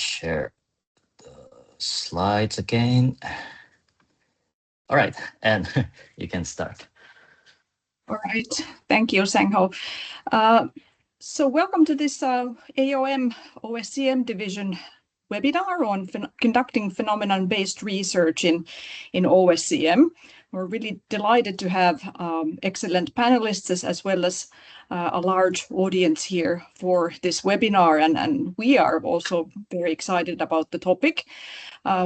share the slides again. All right, and you can start. All right, thank you, Sangho. So welcome to this AOM OSCM division webinar on conducting phenomenon-based research in OSCM. We're really delighted to have excellent panelists as well as a large audience here for this webinar, and we are also very excited about the topic.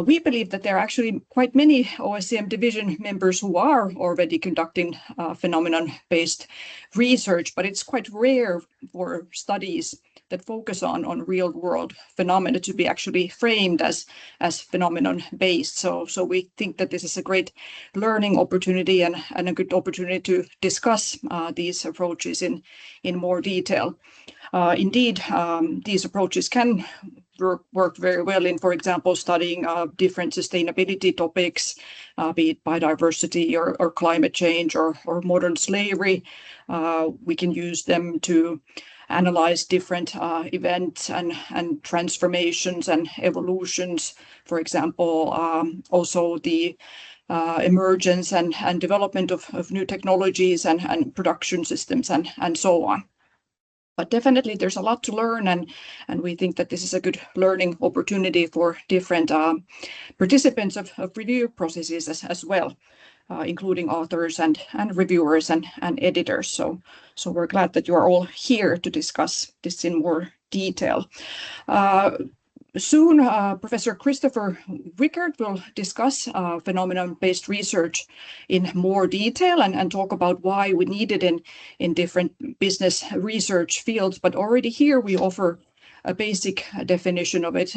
We believe that there are actually quite many OSCM division members who are already conducting phenomenon-based research, but it's quite rare for studies that focus on real-world phenomena to be actually framed as phenomenon-based. So we think that this is a great learning opportunity and a good opportunity to discuss these approaches in more detail. Indeed, these approaches can work very well in, for example, studying different sustainability topics, be it biodiversity or climate change or modern slavery. We can use them to analyze different events and transformations and evolutions. For example, also the emergence and development of new technologies and production systems and so on. But definitely there's a lot to learn, and we think that this is a good learning opportunity for different participants of review processes as well, including authors and reviewers and editors. So we're glad that you are all here to discuss this in more detail. Soon, Professor Christopher Wickert will discuss phenomenon-based research in more detail and talk about why we need it in different business research fields. But already here we offer a basic definition of it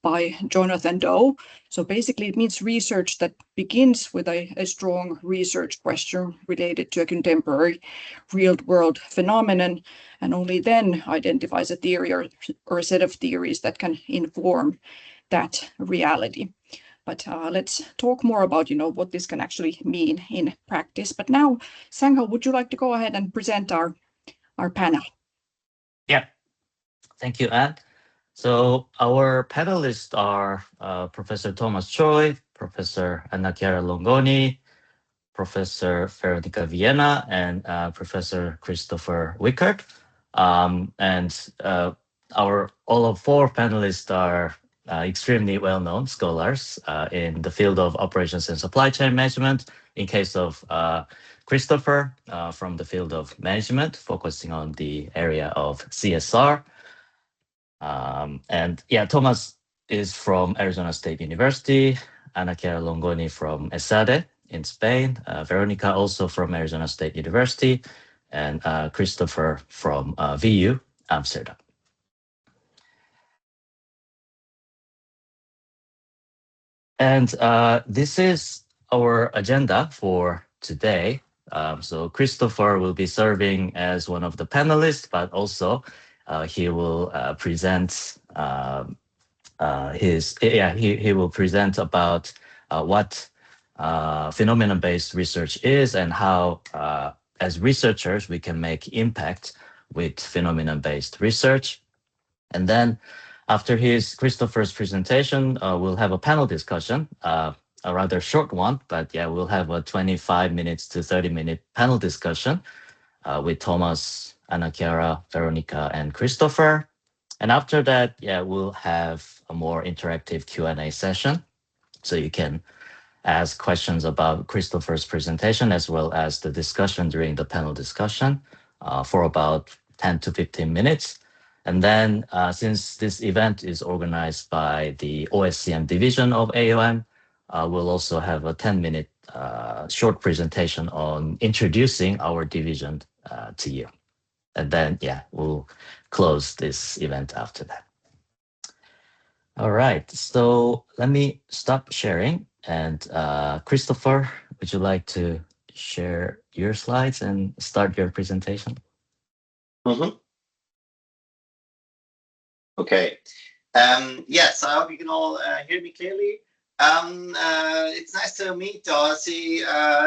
by Jonathan Doe. So basically it means research that begins with a strong research question related to a contemporary real-world phenomenon, and only then identifies a theory or a set of theories that can inform that reality. But let's talk more about, what this can actually mean in practice. But now, Sangho, would you like to go ahead and present our panel? Yeah. Thank you, Anne. So our panelists are Professor Thomas Choi, Professor Annachiara Longoni, Professor Veronica Villena, and Professor Christopher Wickert. And all of four panelists are extremely well-known scholars in the field of operations and supply chain management. In case of Christopher, from the field of management, focusing on the area of CSR. And yeah, Thomas is from Arizona State University, Annachiara Longoni from ESADE in Spain, Veronica also from Arizona State University, and Christopher from VU, Amsterdam. And this is our agenda for today. So Christopher will be serving as one of the panelists, but also he will present he will present about what phenomenon-based research is and how, as researchers, we can make impact with phenomenon-based research. And then after Christopher's presentation, we'll have a panel discussion, a rather short one, but yeah, we'll have a 25 minutes to 30-minute panel discussion with Thomas, Annachiara, Veronica, and Christopher. And after that, yeah, we'll have a more interactive Q&A session. So you can ask questions about Christopher's presentation as well as the discussion during the panel discussion for about 10 to 15 minutes. And then since this event is organized by the OSCM division of AOM, we'll also have a 10-minute short presentation on introducing our division to you. And then, yeah, we'll close this event after that. All right, so let me stop sharing. And Christopher, would you like to share your slides and start your presentation? Mm-hmm. Okay. Yes, I hope you can all hear me clearly. It's nice to meet Darcy,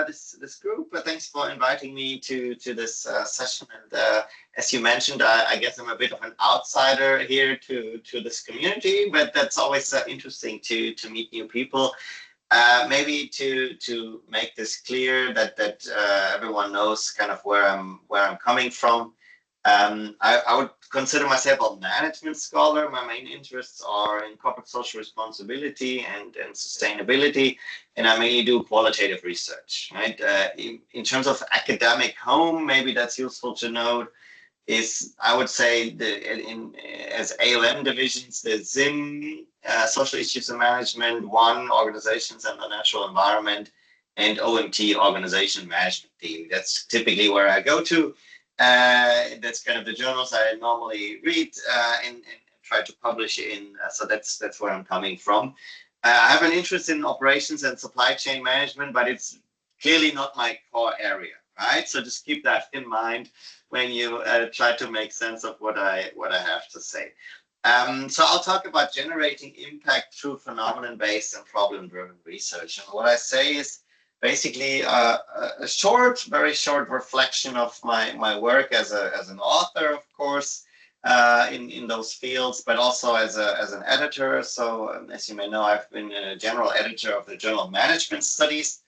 this group. Thanks for inviting me to this session. And as you mentioned, I guess I'm a bit of an outsider here to this community, but that's always interesting to meet new people. Maybe to make this clear that everyone knows kind of where I'm coming from. I would consider myself a management scholar. My main interests are in corporate social responsibility and sustainability, and I mainly do qualitative research. Right? In terms of academic home, maybe that's useful to note. Is I would say as AOM divisions, the ZIM, social issues and management, one organizations and the natural environment, and OMT organization management team. That's typically where I go to. That's kind of the journals I normally read and try to publish in. So that's where I'm coming from. I have an interest in operations and supply chain management, but it's clearly not my core area, right? So just keep that in mind when you try to make sense of what I have to say. So I'll talk about generating impact through phenomenon-based and problem-driven research. And what I say is basically a very short reflection of my work as an author, of course, in those fields, but also as an editor. So as you may know, I've been a general editor of the Journal Management Studies,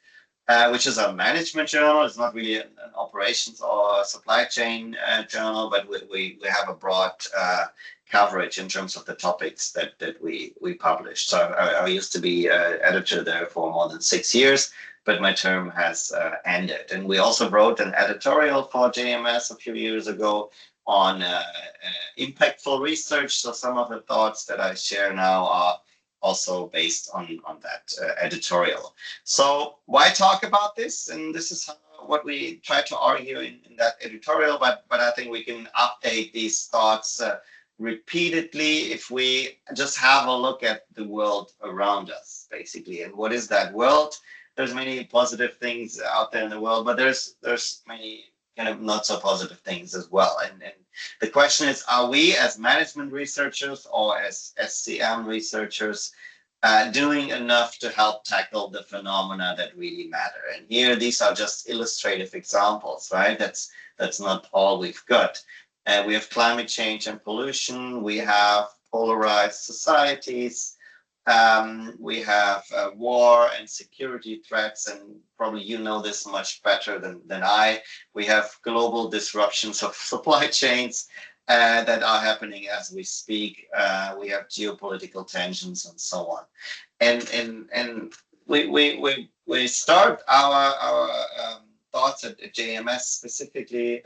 which is a management journal. It's not really an operations or supply chain journal, but we have a broad coverage in terms of the topics that we publish. So I used to be editor there for more than 6 years, but my term has ended. And we also wrote an editorial for JMS a few years ago on impactful research. So some of the thoughts that I share now are also based on that editorial. So why talk about this? And this is what we try to argue in that editorial, but I think we can update these thoughts repeatedly if we just have a look at the world around us, basically. And what is that world? There's many positive things out there in the world, but there's many kind of not so positive things as well. And the question is, are we as management researchers or as SCM researchers doing enough to help tackle the phenomena that really matter? And here, these are just illustrative examples, right? That's not all we've got. We have climate change and pollution. We have polarized societies. We have war and security threats, and probably you know this much better than I. We have global disruptions of supply chains that are happening as we speak. We have geopolitical tensions and so on. And we start our thoughts at JMS specifically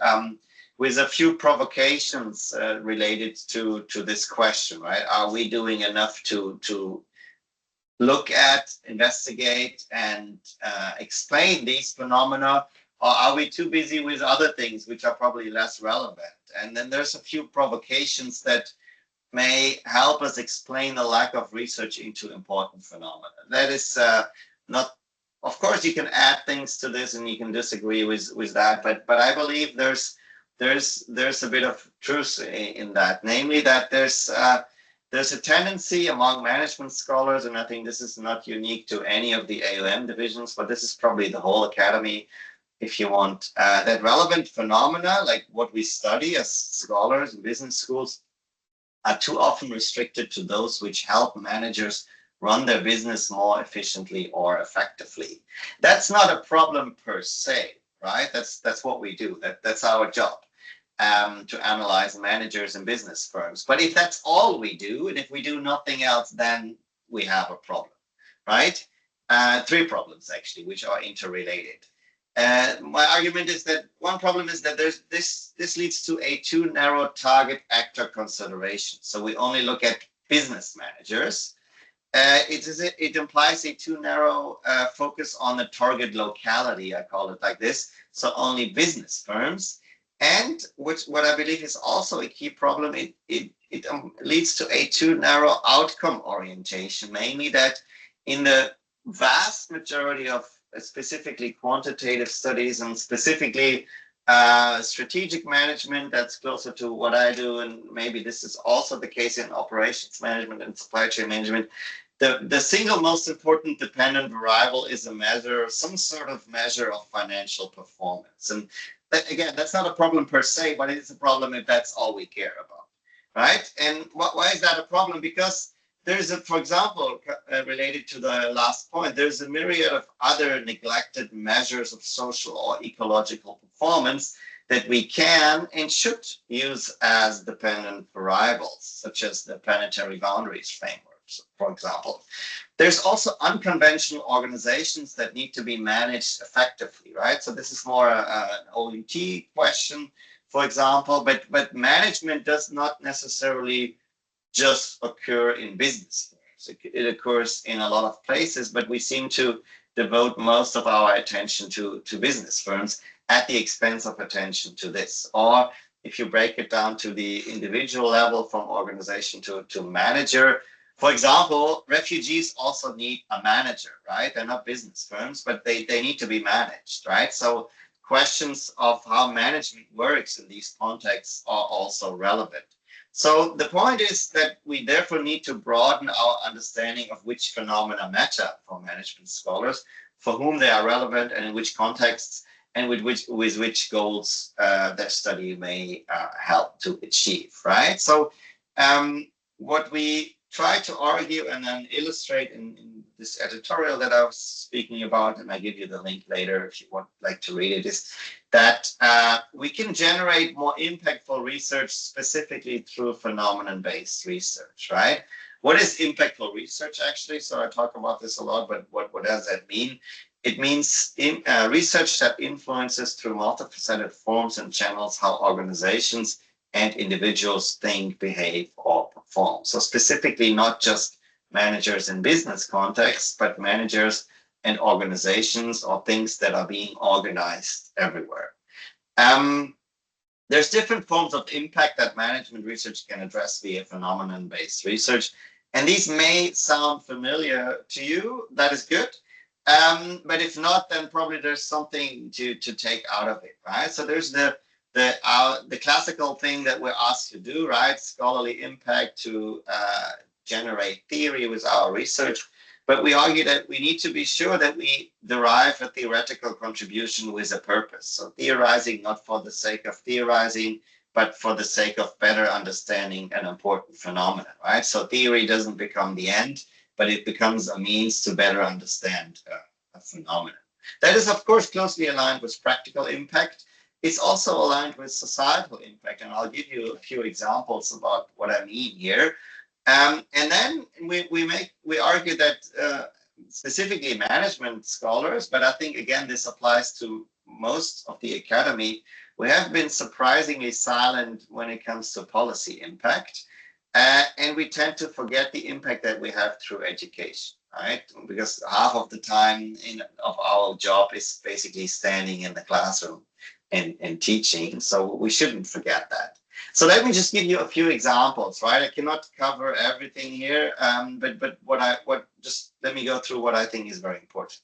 with a few provocations related to this question, right? Are we doing enough to look at, investigate, and explain these phenomena, or are we too busy with other things which are probably less relevant? And then there's a few provocations that may help us explain the lack of research into important phenomena. That is not, of course, you can add things to this and you can disagree with that, but I believe there's a bit of truth in that, namely that there's a tendency among management scholars, and I think this is not unique to any of the AOM divisions, but this is probably the whole academy, if you want, that relevant phenomena, like what we study as scholars in business schools, are too often restricted to those which help managers run their business more efficiently or effectively. That's not a problem per se, right? That's what we do. That's our job. To analyze managers and business firms. But if that's all we do, and if we do nothing else, then we have a problem, right? 3 problems, actually, which are interrelated. My argument is that one problem is that this leads to a too narrow target actor consideration. So we only look at business managers. It implies a too narrow focus on the target locality, I call it like this, so only business firms. And what I believe is also a key problem, it leads to a too narrow outcome orientation, mainly that in the vast majority of specifically quantitative studies and specifically strategic management, that's closer to what I do, and maybe this is also the case in operations management and supply chain management, the single most important dependent variable is a measure, some sort of measure of financial performance. And that, again, that's not a problem per se, but it's a problem if that's all we care about, right? And why is that a problem? Because there's a, for example, related to the last point, there's a myriad of other neglected measures of social or ecological performance that we can and should use as dependent variables, such as the planetary boundaries frameworks, for example. There's also unconventional organizations that need to be managed effectively, right? So this is more an OMT question, for example, but management does not necessarily just occur in business. It occurs in a lot of places, but we seem to devote most of our attention to business firms at the expense of attention to this. Or if you break it down to the individual level from organization to manager, for example, refugees also need a manager, right? They're not business firms, but they need to be managed, right? So questions of how management works in these contexts are also relevant. So the point is that we therefore need to broaden our understanding of which phenomena matter for management scholars, for whom they are relevant and in which contexts, and with which goals that study may help to achieve, right? So what we try to argue and then illustrate in this editorial that I was speaking about, and I give you the link later if you would like to read it, is that we can generate more impactful research specifically through phenomenon-based research, right? What is impactful research actually? So I talk about this a lot, but what does that mean? It means research that influences through multifaceted forms and channels how organizations and individuals think, behave, or perform. So specifically, not just managers in business contexts, but managers and organizations or things that are being organized everywhere. There's different forms of impact that management research can address via phenomenon-based research. And these may sound familiar to you. That is good. But if not, then probably there's something to take out of it, right? So there's the classical thing that we're asked to do, right? Scholarly impact to generate theory with our research. But we argue that we need to be sure that we derive a theoretical contribution with a purpose. So theorizing not for the sake of theorizing, but for the sake of better understanding an important phenomenon, right? So theory doesn't become the end, but it becomes a means to better understand a phenomenon. That is, of course, closely aligned with practical impact. It's also aligned with societal impact, and I'll give you a few examples about what I mean here. And then we argue that specifically management scholars, but I think again this applies to most of the academy, we have been surprisingly silent when it comes to policy impact. And we tend to forget the impact that we have through education, right? Because half of the time of our job is basically standing in the classroom and teaching. So we shouldn't forget that. So let me just give you a few examples, right? I cannot cover everything here, but just let me go through what I think is very important.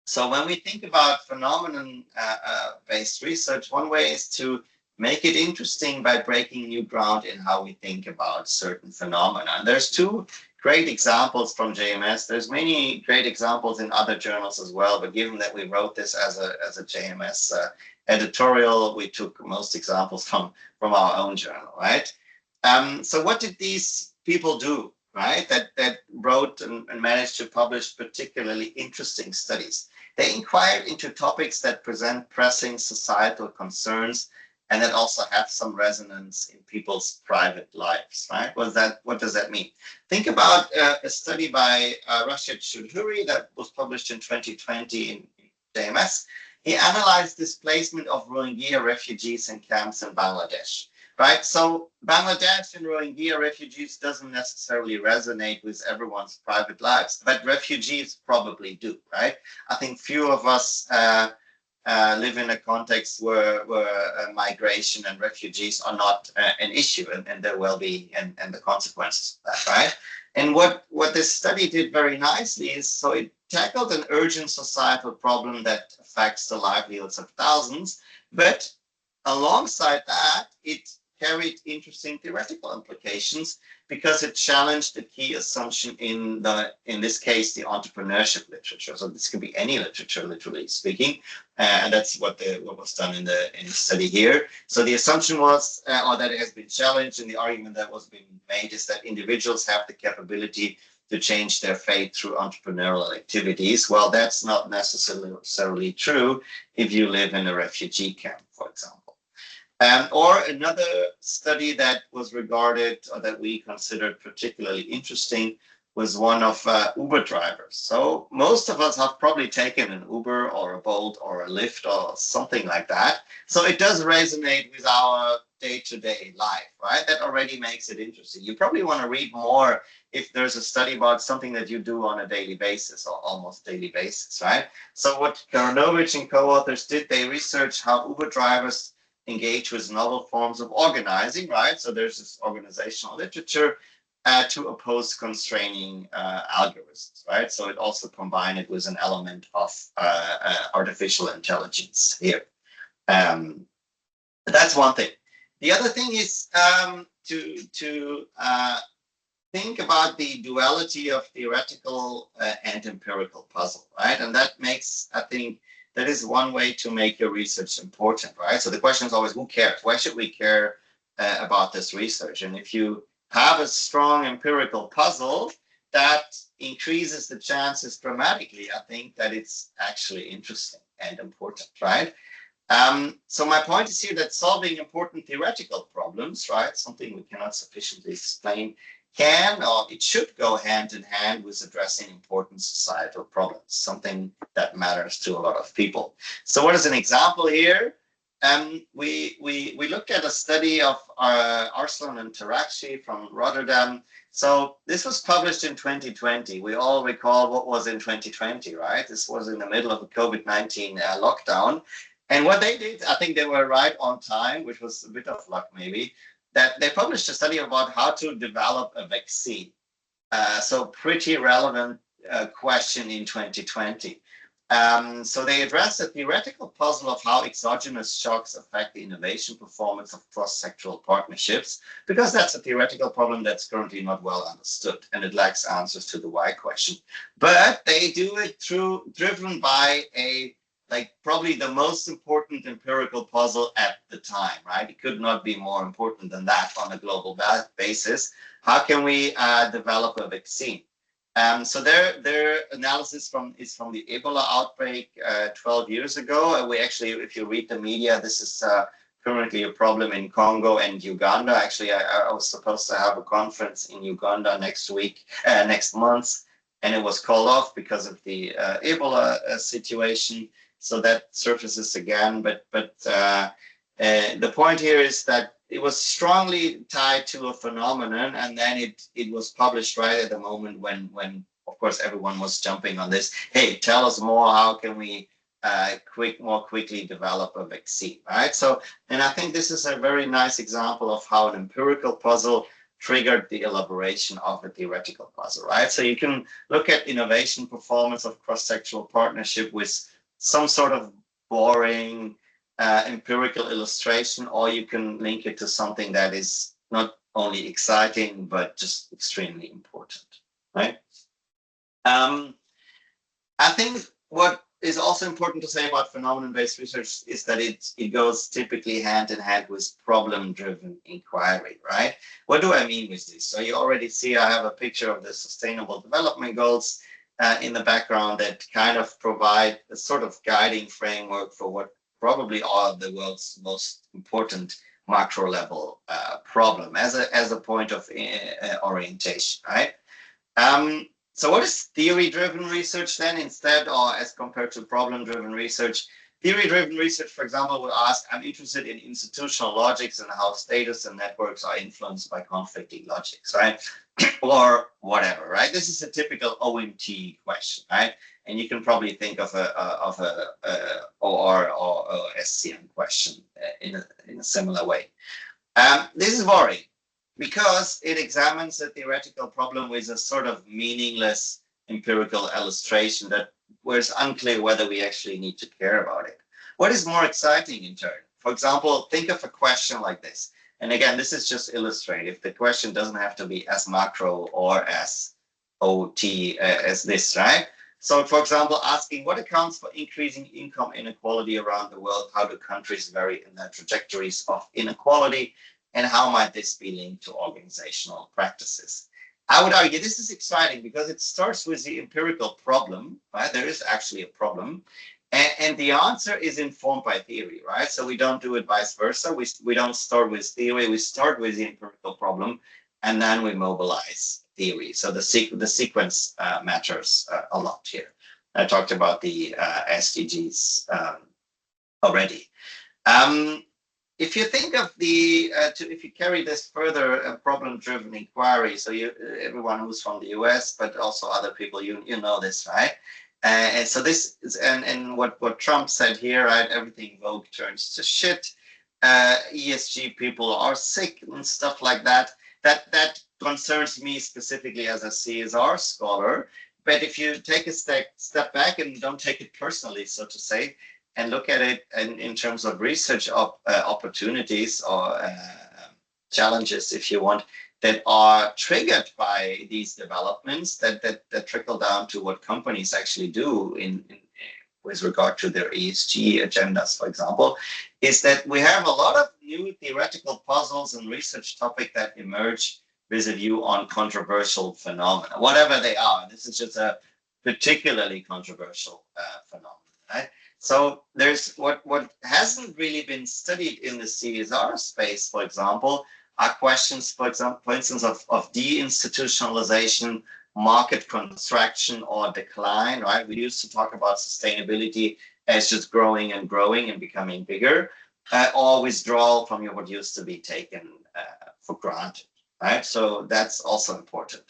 So when we think about phenomenon-based research, one way is to make it interesting by breaking new ground in how we think about certain phenomena. And there's two great examples from JMS. There's many great examples in other journals as well, but given that we wrote this as a JMS editorial, we took most examples from our own journal, right? So what did these people do, right, that wrote and managed to publish particularly interesting studies? They inquired into topics that present pressing societal concerns and that also have some resonance in people's private lives, right? What does that mean? Think about a study by Rashid Choudhury that was published in 2020 in JMS. He analyzed displacement of Rohingya refugees in camps in Bangladesh, right? So Bangladesh and Rohingya refugees doesn't necessarily resonate with everyone's private lives, but refugees probably do, right? I think few of us live in a context where migration and refugees are not an issue, and their well-being and the consequences of that, right? And what this study did very nicely is, so it tackled an urgent societal problem that affects the livelihoods of thousands, but alongside that, it carried interesting theoretical implications because it challenged the key assumption in this case, the entrepreneurship literature. So this could be any literature, literally speaking, and that's what was done in the study here. So the assumption was, or that it has been challenged, and the argument that was being made is that individuals have the capability to change their fate through entrepreneurial activities. Well, that's not necessarily true if you live in a refugee camp, for example. Or another study that was regarded, or that we considered particularly interesting, was one of Uber drivers. So most of us have probably taken an Uber or a Bolt or a Lyft or something like that. So it does resonate with our day-to-day life, right? That already makes it interesting. You probably want to read more if there's a study about something that you do on a daily basis or almost daily basis, right? So what Karanovich and co-authors did, they researched how Uber drivers engage with novel forms of organizing, right? So there's this organizational literature to oppose constraining algorithms, right? So it also combined it with an element of artificial intelligence here. That's one thing. The other thing is to think about the duality of theoretical and empirical puzzle, right? And that makes, I think, that is one way to make your research important, right? So the question is always, who cares? Why should we care about this research? And if you have a strong empirical puzzle, that increases the chances dramatically, I think, that it's actually interesting and important, right? So my point is here that solving important theoretical problems, right, something we cannot sufficiently explain, can or it should go hand in hand with addressing important societal problems, something that matters to a lot of people. So what is an example here? We looked at a study of Arslan and Tarakci from Rotterdam. So this was published in 2020. We all recall what was in 2020, right? This was in the middle of a COVID-19 lockdown. And what they did, I think they were right on time, which was a bit of luck maybe, that they published a study about how to develop a vaccine. So pretty relevant question in 2020. So they addressed the theoretical puzzle of how exogenous shocks affect the innovation performance of cross-sectoral partnerships, because that's a theoretical problem that's currently not well understood, and it lacks answers to the why question. But they do it driven by probably the most important empirical puzzle at the time, right? It could not be more important than that on a global basis. How can we develop a vaccine? So their analysis is from the Ebola outbreak 12 years ago. We actually, if you read the media, this is currently a problem in Congo and Uganda. Actually, I was supposed to have a conference in Uganda next month, and it was called off because of the Ebola situation. So that surfaces again, but the point here is that it was strongly tied to a phenomenon, and then it was published right at the moment when of course everyone was jumping on this. Hey, tell us more. How can we more quickly develop a vaccine, right? So, and I think this is a very nice example of how an empirical puzzle triggered the elaboration of a theoretical puzzle, right? So you can look at innovation performance of cross-sectoral partnership with some sort of boring empirical illustration, or you can link it to something that is not only exciting, but just extremely important, right? I think what is also important to say about phenomenon-based research is that it goes typically hand in hand with problem-driven inquiry, right? What do I mean with this? So you already see I have a picture of the Sustainable Development Goals in the background that kind of provide a sort of guiding framework for what probably are the world's most important macro level problem as a point of orientation, right? So what is theory-driven research then instead, or as compared to problem-driven research? Theory-driven research, for example, will ask, I'm interested in institutional logics and how status and networks are influenced by conflicting logics, right? Or whatever, right? This is a typical OMT question, right? And you can probably think of a OR or OSCM question in a similar way. This is boring because it examines a theoretical problem with a sort of meaningless empirical illustration where it's unclear whether we actually need to care about it. What is more exciting in turn? For example, think of a question like this. And again, this is just illustrative. The question doesn't have to be as macro or as OT as this, right? So, for example, asking what accounts for increasing income inequality around the world? How do countries vary in their trajectories of inequality? And how might this be linked to organizational practices? I would argue this is exciting because it starts with the empirical problem, right? There is actually a problem. And the answer is informed by theory, right? So we don't do it vice versa. We don't start with theory. We start with the empirical problem, and then we mobilize theory. So the sequence matters a lot here. I talked about the SDGs already. If you think of the, if you carry this further, problem-driven inquiry, so everyone who's from the US, but also other people, you know this, right? And so this is, and what Trump said here, right? Everything woke turns to shit. ESG people are sick and stuff like that. That concerns me specifically as a CSR scholar. But if you take a step back and don't take it personally, so to say, and look at it in terms of research opportunities or challenges, if you want, that are triggered by these developments that trickle down to what companies actually do in with regard to their ESG agendas, for example, is that we have a lot of new theoretical puzzles and research topics that emerge with a view on controversial phenomena, whatever they are. This is just a particularly controversial phenomenon, right? So there's what hasn't really been studied in the CSR space, for example, are questions, for instance, of deinstitutionalization, market contraction or decline, right? We used to talk about sustainability as just growing and growing and becoming bigger, or withdrawal from what used to be taken for granted, right? So that's also important.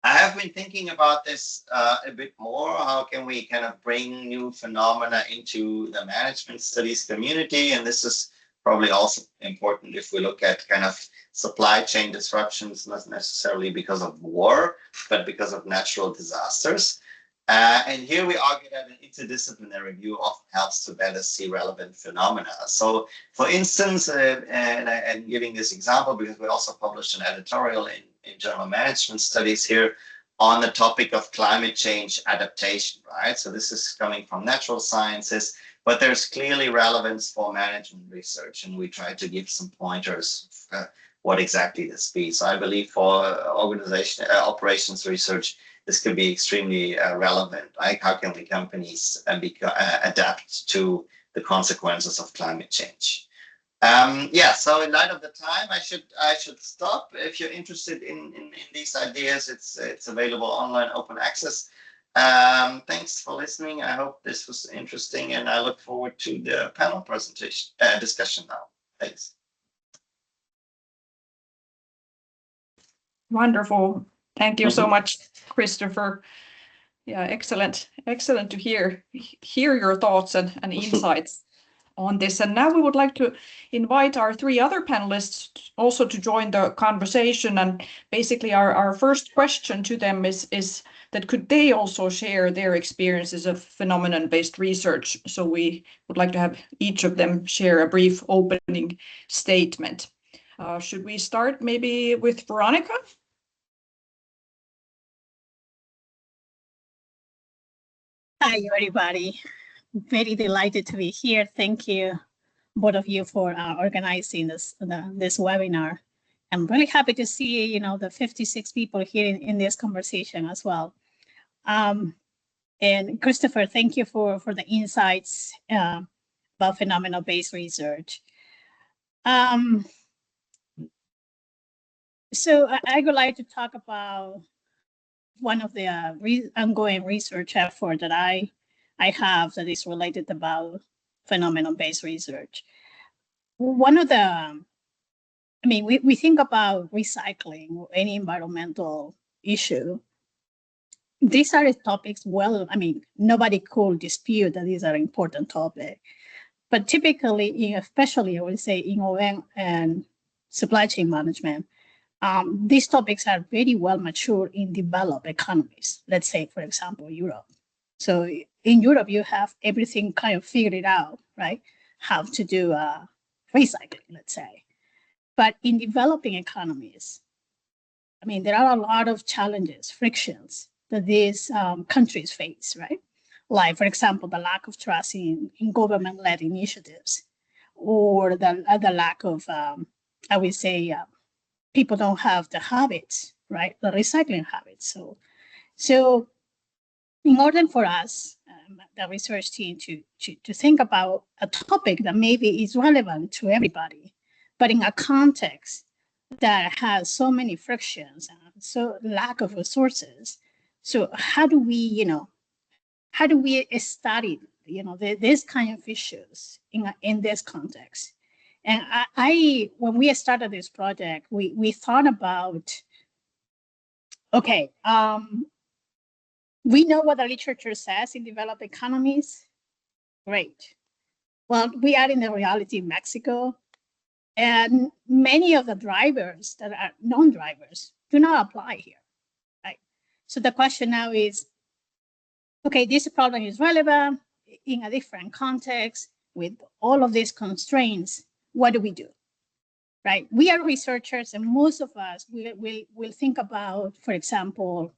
I have been thinking about this a bit more. How can we kind of bring new phenomena into the management studies community? And this is probably also important if we look at kind of supply chain disruptions, not necessarily because of war, but because of natural disasters. And here we argue that an interdisciplinary view often helps to better see relevant phenomena. So, for instance, and I'm giving this example because we also published an editorial in Journal Management Studies here on the topic of climate change adaptation, right? So this is coming from natural sciences, but there's clearly relevance for management research, and we try to give some pointers what exactly this be. So I believe for organization operations research, this could be extremely relevant. Like how can the companies adapt to the consequences of climate change? Yeah, so in light of the time, I should stop. If you're interested in these ideas, it's available online, open access. Thanks for listening. I hope this was interesting, and I look forward to the panel presentation discussion now. Thanks. Wonderful. Thank you so much, Christopher. Yeah, excellent to hear your thoughts and insights on this. And now we would like to invite our three other panelists also to join the conversation. And basically our first question to them is that could they also share their experiences of phenomenon-based research? So we would like to have each of them share a brief opening statement. Should we start maybe with Veronica? Hi, everybody. Very delighted to be here. Thank you, both of you, for organizing this webinar. I'm really happy to see, the 56 people here in this conversation as well. And Christopher, thank you for the insights about phenomenon-based research. So I would like to talk about one of the ongoing research effort that I have that is related about phenomenon-based research. One of the, we think about recycling or any environmental issue. These are topics, nobody could dispute that these are important topics. But typically, especially I would say in OM and supply chain management, these topics are very well mature in developed economies. Let's say, for example, Europe. So in Europe, you have everything kind of figured out, right? How to do recycling, let's say. But in developing economies, I mean, there are a lot of challenges, frictions that these countries face, right? Like, for example, the lack of trust in government-led initiatives, or the lack of, I would say, people don't have the habits, right? The recycling habits. So in order for us, the research team, to think about a topic that maybe is relevant to everybody, but in a context that has so many frictions and so lack of resources. So how do we study, this kind of issues in this context? And I when we started this project, we thought about, okay, we know what the literature says in developed economies. Great. Well, we are in the reality in Mexico, and many of the drivers that are non-drivers do not apply here, right? So the question now is, okay, this problem is relevant in a different context with all of these constraints. What do we do, right? We are researchers, and most of us will think about, for example,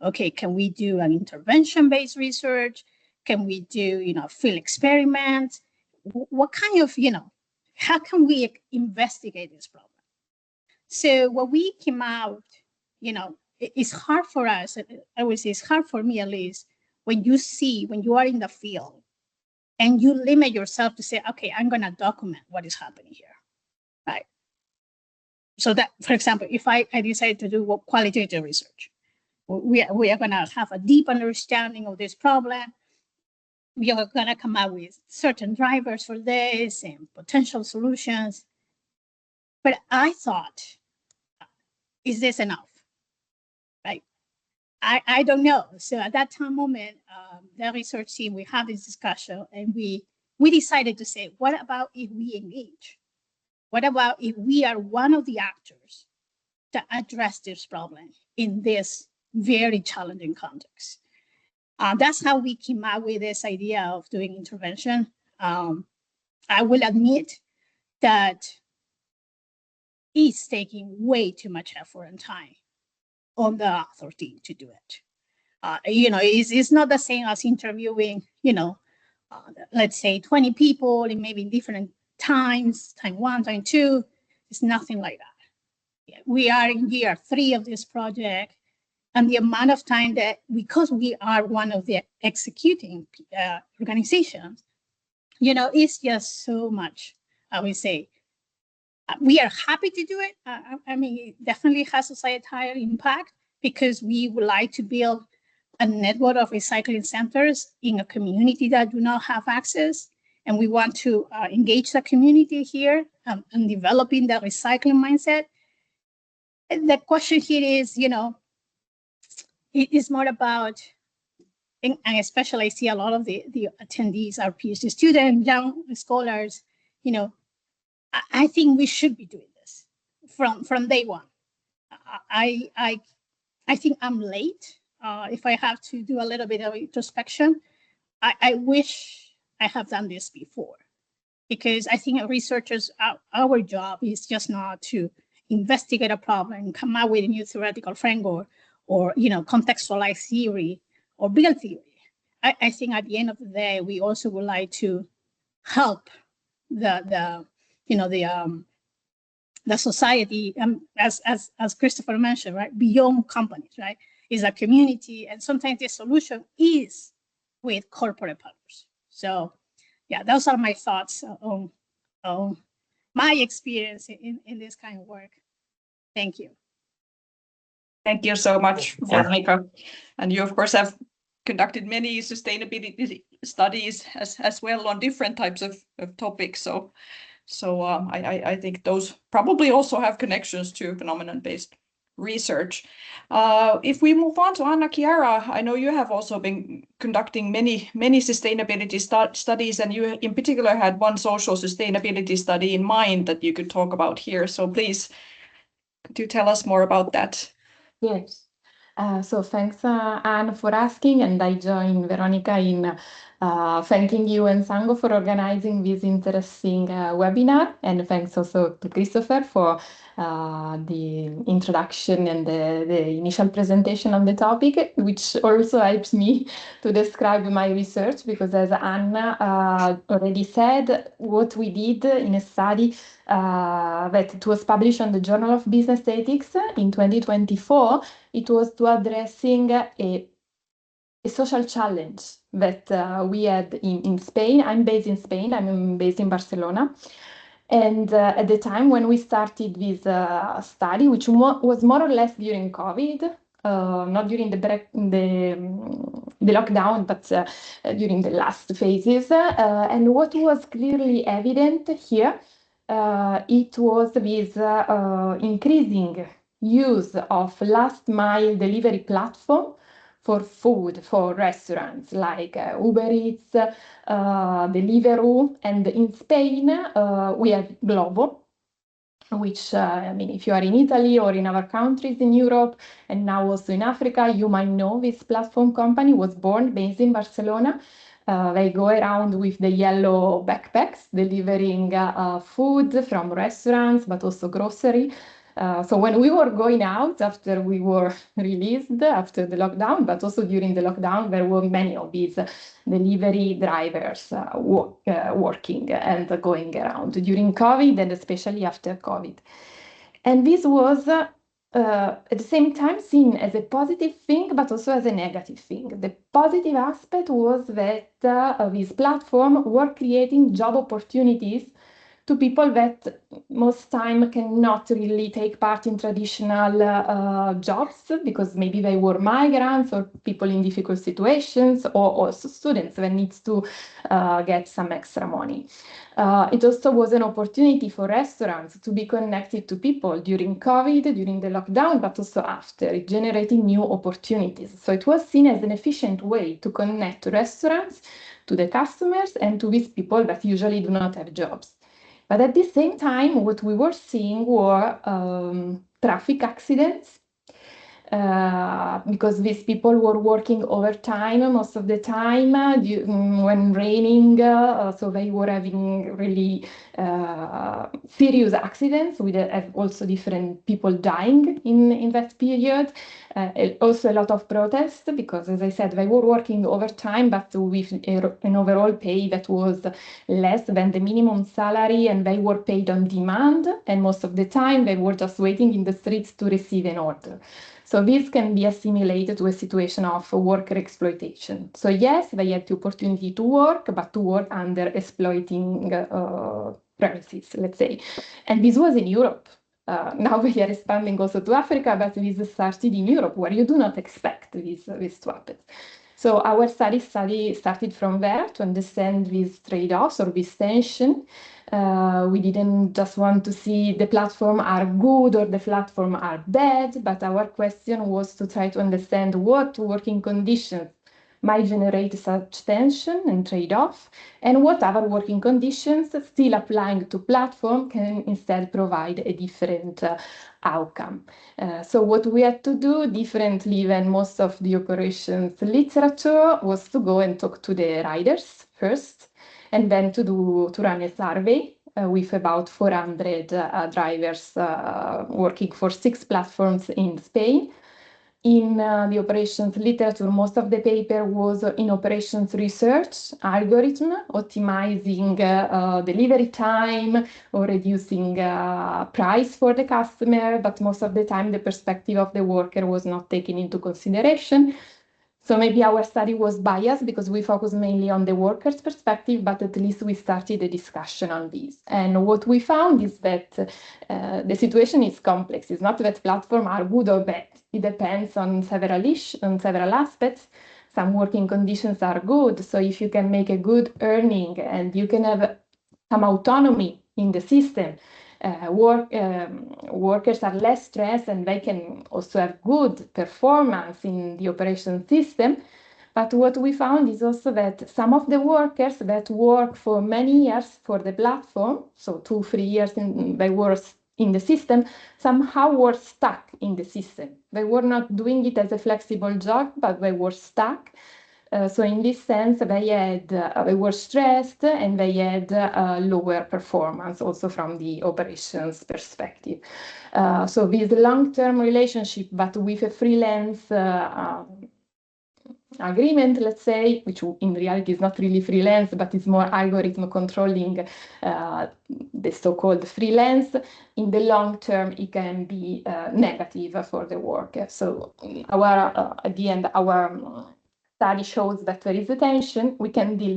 okay, can we do an intervention-based research? Can we do, field experiments? What kind of, how can we investigate this problem? So what we came out, it's hard for us, I would say it's hard for me at least, when you are in the field and you limit yourself to say, okay, I'm gonna document what is happening here, right? So that, for example, if I decide to do qualitative research, we are gonna have a deep understanding of this problem. We are gonna come up with certain drivers for this and potential solutions. But I thought, is this enough, right? I don't know. So at that moment, the research team, we had this discussion, and we decided to say, what about if we engage? What about if we are one of the actors that address this problem in this very challenging context? That's how we came up with this idea of doing intervention. I will admit that it's taking way too much effort and time on the author team to do it. It's not the same as interviewing, let's say 20 people in maybe different times, time 1, time 2. It's nothing like that. We are in year 3 of this project, and the amount of time that, because we are one of the executing organizations, it's just so much, I would say. We are happy to do it. I mean, it definitely has societal impact, because we would like to build a network of recycling centers in a community that do not have access. And we want to engage the community here in developing the recycling mindset. And the question here is, it is more about, and especially I see a lot of the attendees are PhD students, young scholars, I think we should be doing this from day one. I think I'm late. If I have to do a little bit of introspection, I wish I have done this before, because I think researchers, our job is just not to investigate a problem, come up with a new theoretical framework, or contextualize theory or build theory. I think at the end of the day, we also would like to help the society, as Christopher mentioned, right, beyond companies, right, is a community, and sometimes the solution is with corporate partners. So, yeah, those are my thoughts on my experience in this kind of work. Thank you. Thank you so much, Veronica. And you, of course, have conducted many sustainability studies as well on different types of topics. So I think those probably also have connections to phenomenon-based research. If we move on to Annachiara, I know you have also been conducting many sustainability studies, and you in particular had one social sustainability study in mind that you could talk about here. So please, could you tell us more about that? Yes. So thanks, Anne, for asking, and I join Veronica in thanking you and Sango for organizing this interesting webinar, and thanks also to Christopher for the introduction and the initial presentation on the topic, which also helps me to describe my research, because as Anna already said, what we did in a study that it was published on the Journal of Business Ethics in 2024, it was to addressing a social challenge that we had in Spain. I'm based in Spain, I'm based in Barcelona. And at the time when we started this study, which was more or less during COVID, not during the lockdown, but during the last phases. And what was clearly evident here, it was this increasing use of last mile delivery platform for food, for restaurants like Uber Eats, Deliveroo, and in Spain we have Glovo, which, I mean, if you are in Italy or in other countries in Europe, and now also in Africa, you might know this platform company was based in Barcelona. They go around with the yellow backpacks, delivering food from restaurants, but also grocery. So when we were going out after we were released after the lockdown, but also during the lockdown, there were many of these delivery drivers working and going around during COVID and especially after COVID. And this was at the same time seen as a positive thing, but also as a negative thing. The positive aspect was that this platform were creating job opportunities to people that most time cannot really take part in traditional jobs, because maybe they were migrants or people in difficult situations, or also students that needs to get some extra money. It also was an opportunity for restaurants to be connected to people during COVID, during the lockdown, but also after, generating new opportunities. So it was seen as an efficient way to connect restaurants to the customers and to these people that usually do not have jobs. But at the same time, what we were seeing were traffic accidents, because these people were working overtime most of the time when raining, so they were having really serious accidents with also different people dying in that period. Also a lot of protests, because as I said, they were working overtime, but with an overall pay that was less than the minimum salary, and they were paid on demand, and most of the time they were just waiting in the streets to receive an order. So this can be assimilated to a situation of worker exploitation. So yes, they had the opportunity to work, but to work under exploiting premises, let's say. And this was in Europe. Now we are expanding also to Africa, but this started in Europe, where you do not expect this to happen. So our study started from there to understand these trade-offs or this tension. We didn't just want to see the platform are good or the platform are bad, but our question was to try to understand what working conditions might generate such tension and trade-off, and what other working conditions still applying to platform can instead provide a different outcome. So what we had to do differently than most of the operations literature was to go and talk to the riders first, and then to run a survey with about 400 drivers working for 6 platforms in Spain. In the operations literature, most of the paper was in operations research, algorithm, optimizing delivery time or reducing price for the customer, but most of the time the perspective of the worker was not taken into consideration. So maybe our study was biased because we focused mainly on the worker's perspective, but at least we started a discussion on this. And what we found is that the situation is complex. It's not that platforms are good or bad. It depends on several aspects. Some working conditions are good. So if you can make a good earning and you can have some autonomy in the system, workers are less stressed and they can also have good performance in the operation system. But what we found is also that some of the workers that work for many years for the platform, so 2-3 years they were in the system, somehow were stuck in the system. They were not doing it as a flexible job, but they were stuck. So in this sense, they were stressed and they had lower performance also from the operations perspective. So this long-term relationship, but with a freelance agreement, let's say, which in reality is not really freelance, but is more algorithm controlling the so-called freelance. In the long term, it can be negative for the worker. So at the end, our study shows that there is a tension. We can deal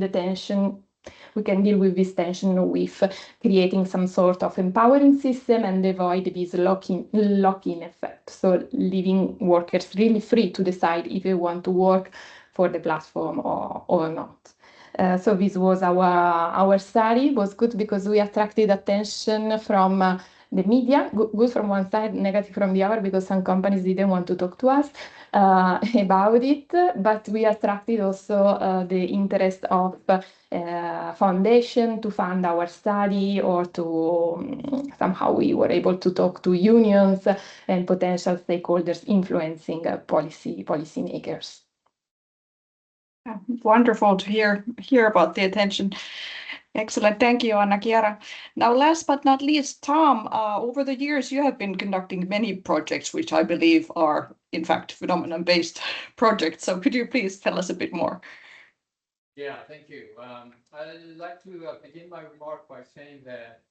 with this tension with creating some sort of empowering system and avoid this lock-in effect. So leaving workers really free to decide if they want to work for the platform or not. So this was our study. It was good because we attracted attention from the media, good from one side, negative from the other, because some companies didn't want to talk to us about it, but we attracted also the interest of foundation to fund our study, or to somehow we were able to talk to unions and potential stakeholders influencing policymakers. Wonderful to hear about the attention. Excellent. Thank you, Annachiara. Now, last but not least, Tom, over the years, you have been conducting many projects, which I believe are, in fact, phenomenon-based projects. So could you please tell us a bit more? Yeah, thank you. I'd like to begin my remark by saying that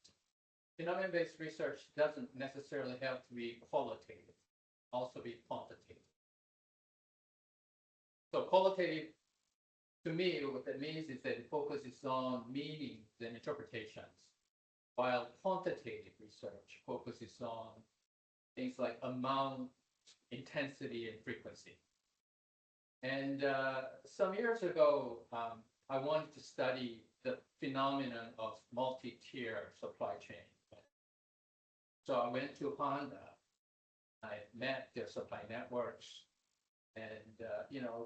phenomenon-based research doesn't necessarily have to be qualitative, also be quantitative. So qualitative, to me, what that means is that it focuses on meanings and interpretations, while quantitative research focuses on things like amount, intensity, and frequency. And some years ago, I wanted to study the phenomenon of multi-tier supply chain. So I went to Honda. I met their supply networks, and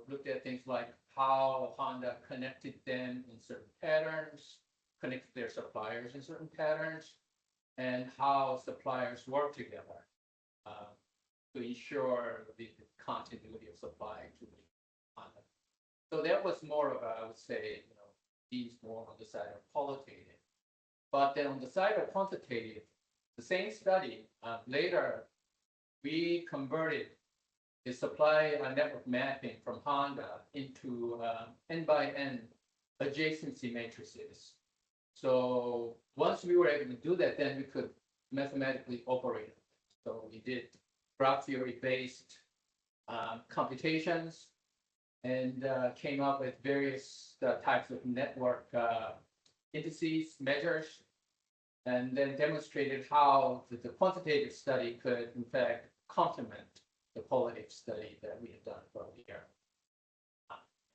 looked at things like how Honda connected them in certain patterns, connected their suppliers in certain patterns, and how suppliers work together to ensure the continuity of supply to Honda. So that was more of a, I would say, these more on the side of qualitative. But then on the side of quantitative, the same study, later we converted the supply network mapping from Honda into N by N adjacency matrices. So once we were able to do that, then we could mathematically operate it. So we did graph theory-based computations, and came up with various types of network indices, measures, and then demonstrated how the quantitative study could, in fact, complement the qualitative study that we had done for a year.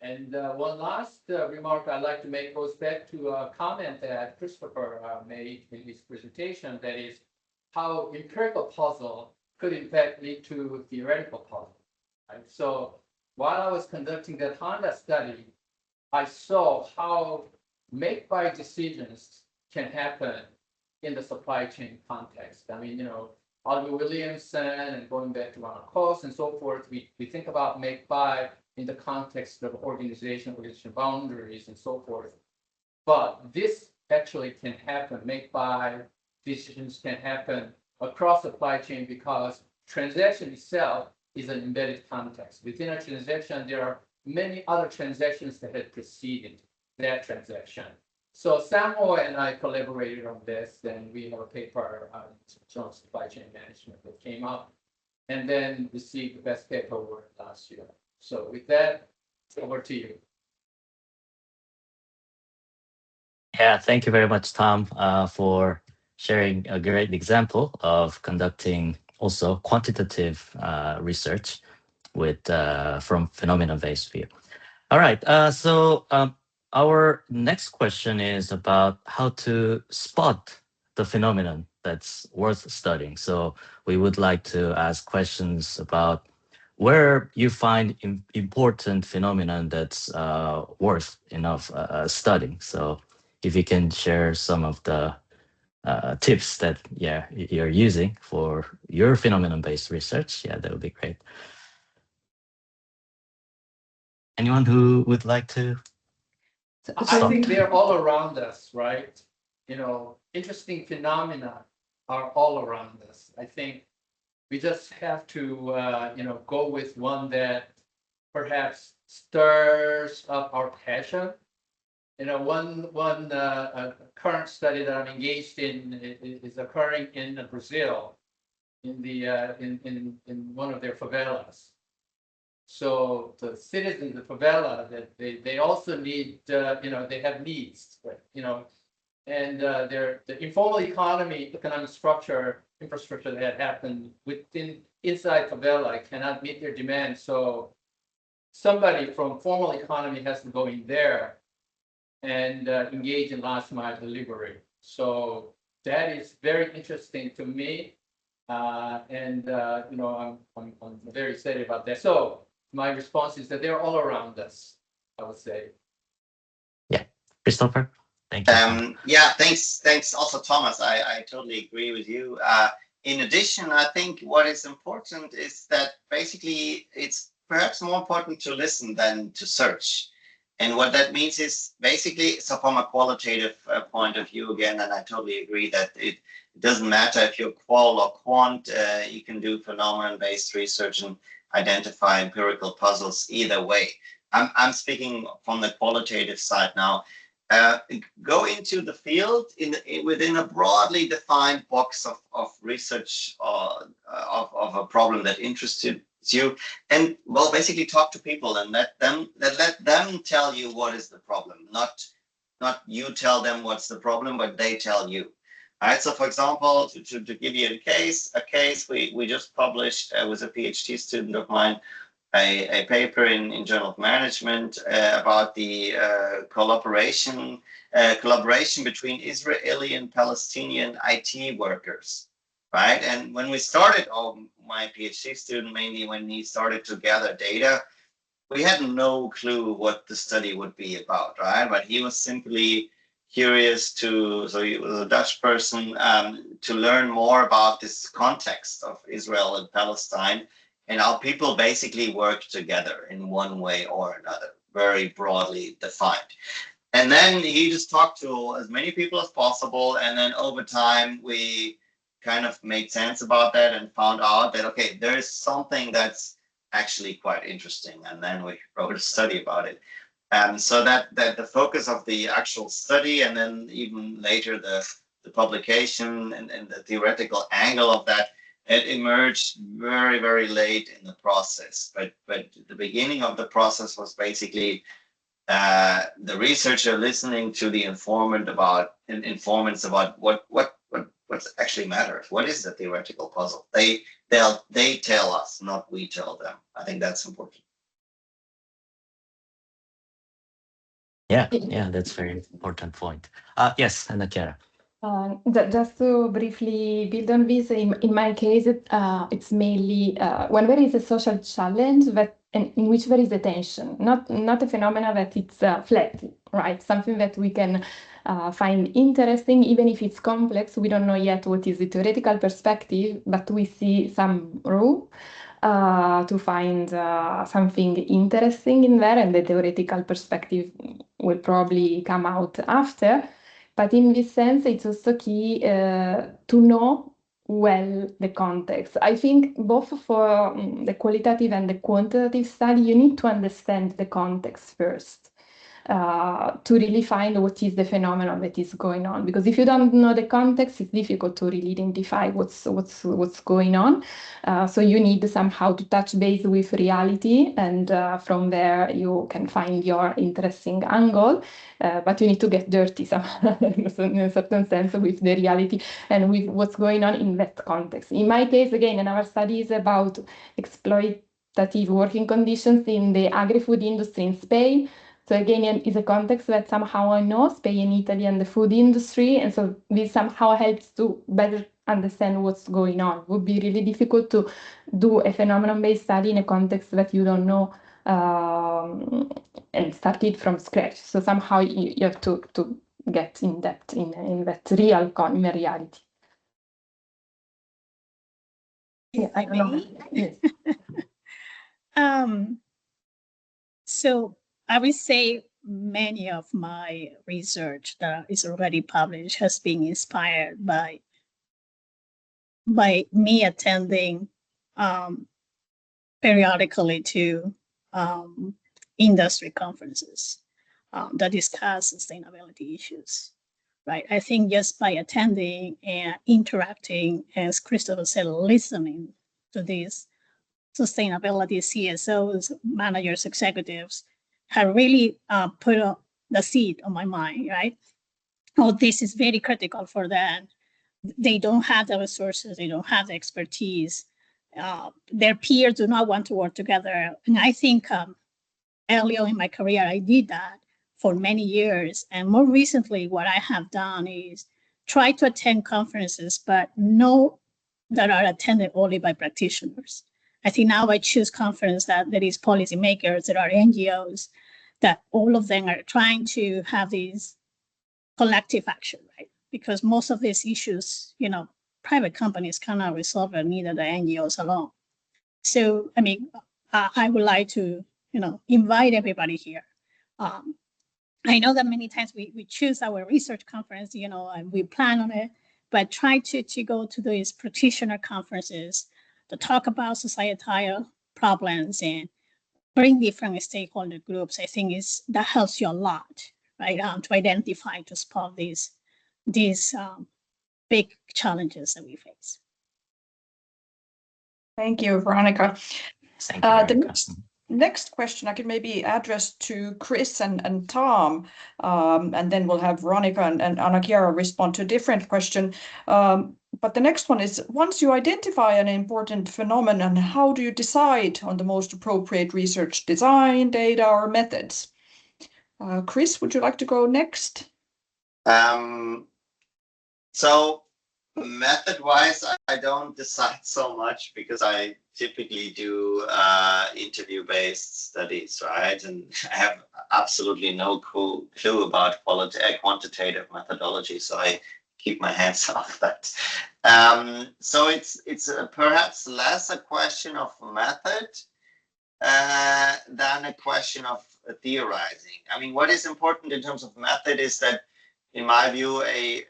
And one last remark I'd like to make goes back to a comment that Christopher made in his presentation, that is how empirical puzzle could in fact lead to theoretical puzzle. Right? So while I was conducting that Honda study, I saw how make-buy decisions can happen in the supply chain context. I mean, Oliver Williamson and going back to Ronald Coase and so forth, we think about make-buy in the context of organization boundaries and so forth. But this actually can happen. Make-buy decisions can happen across supply chain because transaction itself is an embedded context. Within a transaction, there are many other transactions that had preceded that transaction. So Samuel and I collaborated on this, and we have a paper on Journal of Supply Chain Management that came up, and then received the best paper award last year. So with that, over to you. Yeah, thank you very much, Tom, for sharing a great example of conducting also quantitative research with from phenomenon-based view. All right, so our next question is about how to spot the phenomenon that's worth studying. So we would like to ask questions about where you find important phenomenon that's worth enough studying. So if you can share some of the tips that you're using for your phenomenon-based research, that would be great. Anyone who would like to? I think they're all around us, right? Interesting phenomena are all around us. I think we just have to, go with one that perhaps stirs up our passion. One current study that I'm engaged in is occurring in Brazil, in one of their favelas. So the citizens of the favela, that they also need, they have needs, right? And the informal economic structure, infrastructure that happened inside favela cannot meet their demands. So somebody from formal economy has to go in there and engage in last mile delivery. So that is very interesting to me, and I'm very excited about that. So my response is that they're all around us, I would say. Yeah, Christopher. Thank you. Yeah, thanks also, Thomas. I totally agree with you. In addition, I think what is important is that basically it's perhaps more important to listen than to search. And what that means is basically, so from a qualitative point of view again, and I totally agree that it doesn't matter if you're qual or quant, you can do phenomenon-based research and identify empirical puzzles either way. I'm speaking from the qualitative side now. Go into the field within a broadly defined box of research of a problem that interested you, and well, basically talk to people and let them tell you what is the problem, not you tell them what's the problem, but they tell you. All right. So, for example, to give you a case we just published with a PhD student of mine a paper in Journal of Management about the collaboration between Israeli and Palestinian IT workers, right? And when we started, my PhD student mainly, when he started to gather data, we had no clue what the study would be about, right? But he was simply curious so he was a Dutch person, to learn more about this context of Israel and Palestine, and how people basically work together in one way or another, very broadly defined. And then he just talked to as many people as possible. And then over time, we kind of made sense about that and found out that, okay, there is something that's actually quite interesting. And then we wrote a study about it. So that the focus of the actual study, and then even later the publication and the theoretical angle of that, it emerged very, very late in the process. But the beginning of the process was basically the researcher listening to the informants about what actually matters. What is the theoretical puzzle? They tell us, not we tell them. I think that's important. Yeah, that's a very important point. Yes, Annachiara. Just to briefly build on this, in my case, it's mainly when there is a social challenge in which there is a tension, not a phenomena that it's flat, right? Something that we can find interesting, even if it's complex. We don't know yet what is the theoretical perspective, but we see some room to find something interesting in there, and the theoretical perspective will probably come out after. But in this sense, it's also key to know well the context. I think both for the qualitative and the quantitative study, you need to understand the context first to really find what is the phenomenon that is going on. Because if you don't know the context, it's difficult to really identify what's going on. So you need somehow to touch base with reality, and from there you can find your interesting angle. But you need to get dirty somehow, in a certain sense, with the reality and with what's going on in that context. In my case, again, in our study is about exploitative working conditions in the agri-food industry in Spain. So again, it's a context that somehow I know, Spain, Italy, and the food industry. And so this somehow helps to better understand what's going on. It would be really difficult to do a phenomenon-based study in a context that you don't know and start it from scratch. So somehow you have to get in depth in that in the reality. Yeah, I don't know. Yes. So I would say many of my research that is already published has been inspired by me attending periodically to industry conferences that discuss sustainability issues. Right. I think just by attending and interacting, as Christopher said, listening to these sustainability CSOs, managers, executives, have really put the seed on my mind, right? Oh, this is very critical for them. They don't have the resources, they don't have the expertise. Their peers do not want to work together. And I think early on in my career, I did that for many years. And more recently, what I have done is try to attend conferences, but no that are attended only by practitioners. I think now I choose conference that there is policymakers, there are NGOs, that all of them are trying to have these collective action, right? Because most of these issues, private companies cannot resolve it, neither the NGOs alone. So, I mean, I would like to, invite everybody here. I know that many times we choose our research conference, and we plan on it, but try to go to these practitioner conferences to talk about societal problems and bring different stakeholder groups. I think that helps you a lot, right? To identify, to spot these big challenges that we face. Thank you, Veronica. Thank you, Veronica. The next question I can maybe address to Chris and Tom, and then we'll have Veronica and Annachiara respond to a different question. But the next one is, once you identify an important phenomenon, how do you decide on the most appropriate research design, data, or methods? Chris, would you like to go next? So method-wise, I don't decide so much because I typically do interview-based studies, right? And I have absolutely no clue about quantitative methodology, so I keep my hands off that. So it's perhaps less a question of method than a question of theorizing. I mean, what is important in terms of method is that, in my view, a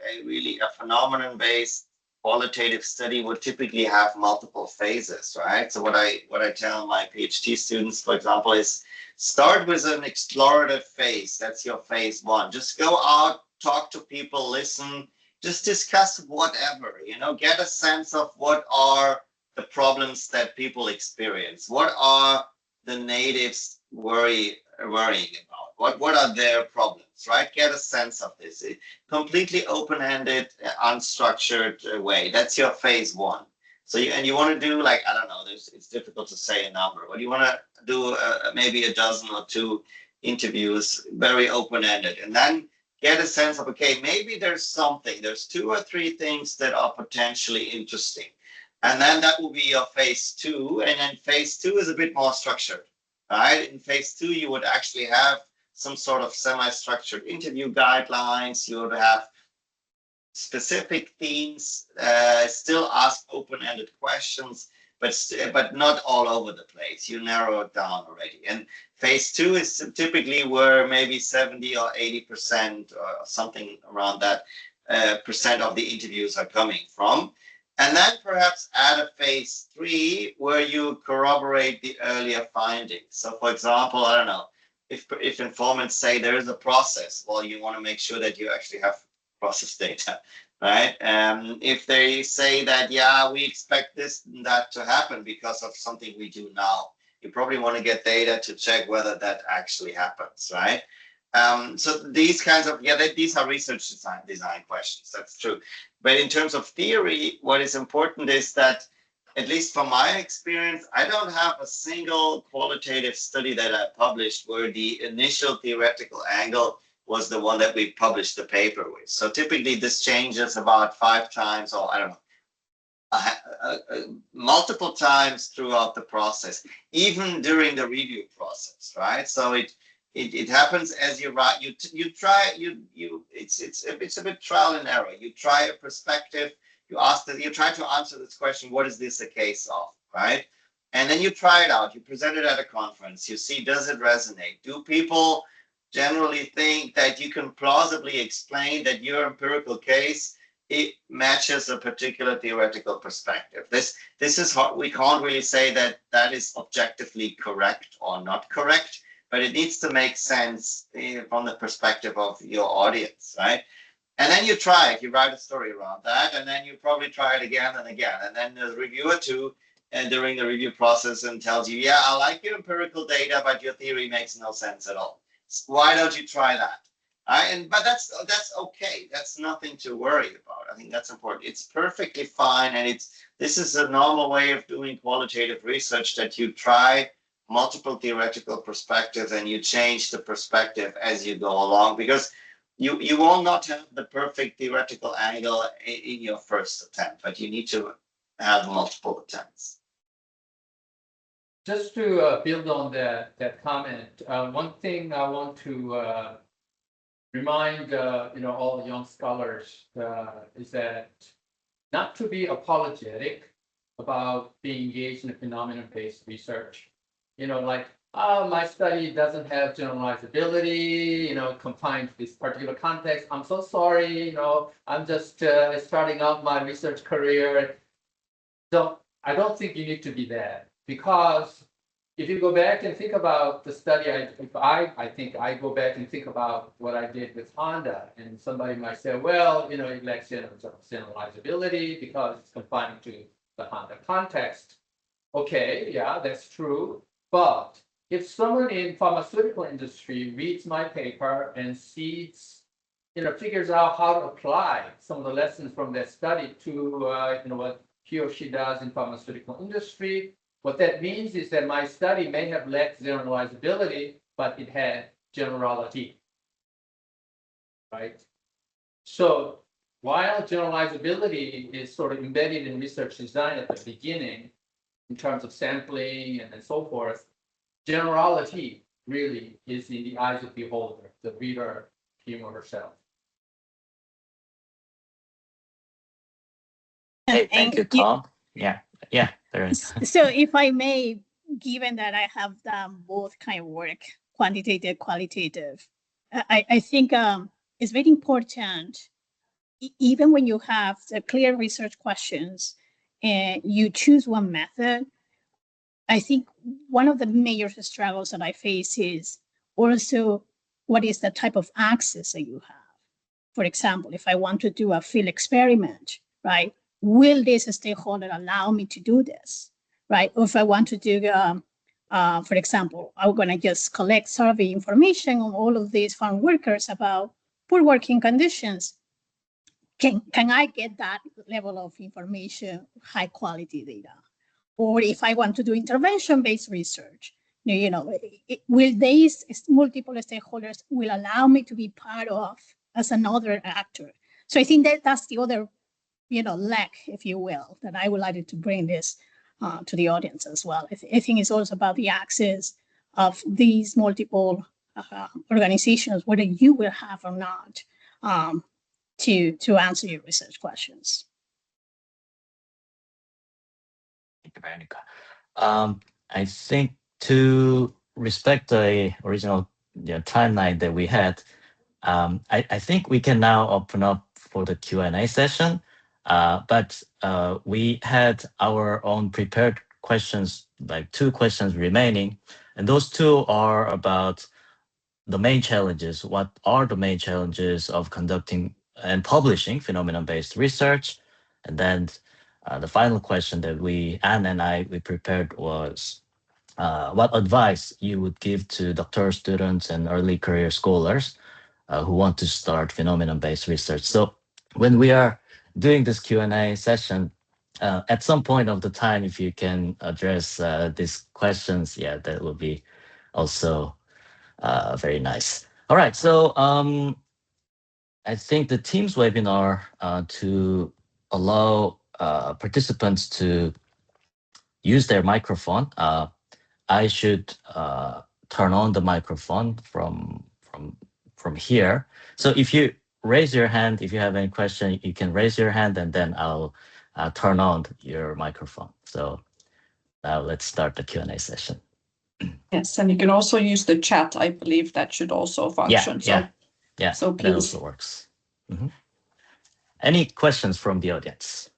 phenomenon-based qualitative study would typically have multiple phases, right? So what I tell my PhD students, for example, is start with an explorative phase. That's your phase one. Just go out, talk to people, listen, just discuss whatever, get a sense of what are the problems that people experience. What are the natives worrying about? What are their problems, right? Get a sense of this. Completely open-ended, unstructured way. That's your phase one. So you want to do, like, I don't know, it's difficult to say a number, but you want to do maybe a dozen or two interviews, very open-ended, and then get a sense of, okay, maybe there's 2 or 3 things that are potentially interesting. And then that will be your phase two. And then phase two is a bit more structured, right? In phase two, you would actually have some sort of semi-structured interview guidelines. You would have specific themes, still ask open-ended questions, but not all over the place. You narrow it down already. And phase two is typically where maybe 70 or 80% or something around that percent of the interviews are coming from. And then perhaps add a phase three where you corroborate the earlier findings. So for example, I don't know, if informants say there is a process, well, you want to make sure that you actually have process data, right? If they say that, yeah, we expect this and that to happen because of something we do now, you probably want to get data to check whether that actually happens, right? So these kinds of, these are research design questions, that's true. But in terms of theory, what is important is that, at least from my experience, I don't have a single qualitative study that I published where the initial theoretical angle was the one that we published the paper with. So typically this changes about 5 times, or I don't know, multiple times throughout the process, even during the review process, right? So it happens as you write. It's a bit trial and error. You try a perspective. You try to answer this question: what is this a case of, right? And then you try it out. You present it at a conference. You see, does it resonate? Do people generally think that you can plausibly explain that your empirical case, it matches a particular theoretical perspective? This is hard. We can't really say that that is objectively correct or not correct, but it needs to make sense from the perspective of your audience, right? And then you try it, you write a story around that, and then you probably try it again and again. And then the reviewer too, and during the review process, and tells you, yeah, I like your empirical data, but your theory makes no sense at all. Why don't you try that? But that's okay. That's nothing to worry about. I think that's important. It's perfectly fine, and this is a normal way of doing qualitative research, that you try multiple theoretical perspectives and you change the perspective as you go along, because you will not have the perfect theoretical angle in your first attempt, but you need to have multiple attempts. Just to build on that comment, one thing I want to remind all young scholars is that not to be apologetic about being engaged in phenomenon-based research. Like, oh, my study doesn't have generalizability, confined to this particular context. I'm so sorry, I'm just starting out my research career. So I don't think you need to be that, because if you go back and think about the study, I think I go back and think about what I did with Honda, and somebody might say, well, it lacks generalizability because it's confined to the Honda context. Okay, yeah, that's true. But if someone in pharmaceutical industry reads my paper and sees, figures out how to apply some of the lessons from that study to, what he or she does in pharmaceutical industry, what that means is that my study may have lacked generalizability, but it had generality, right? So while generalizability is sort of embedded in research design at the beginning, in terms of sampling and so forth, generality really is in the eyes of the beholder, the reader, him or herself. Hey, thank you, Tom. Yeah, Veronica. So if I may, given that I have done both kind of work, quantitative, qualitative, I think it's very important, even when you have the clear research questions and you choose one method, I think one of the major struggles that I face is also what is the type of access that you have. For example, if I want to do a field experiment, right? Will this stakeholder allow me to do this, right? Or if I want to do, for example, I'm going to just collect survey information on all of these farm workers about poor working conditions. Can I get that level of information, high quality data? Or if I want to do intervention-based research, will these multiple stakeholders will allow me to be part of as another actor? So I think that's the other, lack, if you will, that I would like to bring this to the audience as well. I think it's also about the access of these multiple organizations, whether you will have or not, to answer your research questions. Thank you, Veronica. I think to respect the original timeline that we had, I think we can now open up for the Q&A session. But we had our own prepared questions, like 2 questions remaining, and those 2 are about the main challenges. What are the main challenges of conducting and publishing phenomenon-based research? And then the final question that Anne and I prepared was, what advice you would give to doctoral students and early career scholars who want to start phenomenon-based research? So when we are doing this Q&A session, at some point of the time, if you can address these questions, yeah, that would be also very nice. All right, so I think the Teams webinar to allow participants to use their microphone, I should turn on the microphone from here. So if you raise your hand, if you have any question, you can raise your hand, and then I'll turn on your microphone. So Now let's start the Q&A session. Yes, and you can also use the chat. I believe that should also function. Yeah, so that please. also works. Any questions from the audience?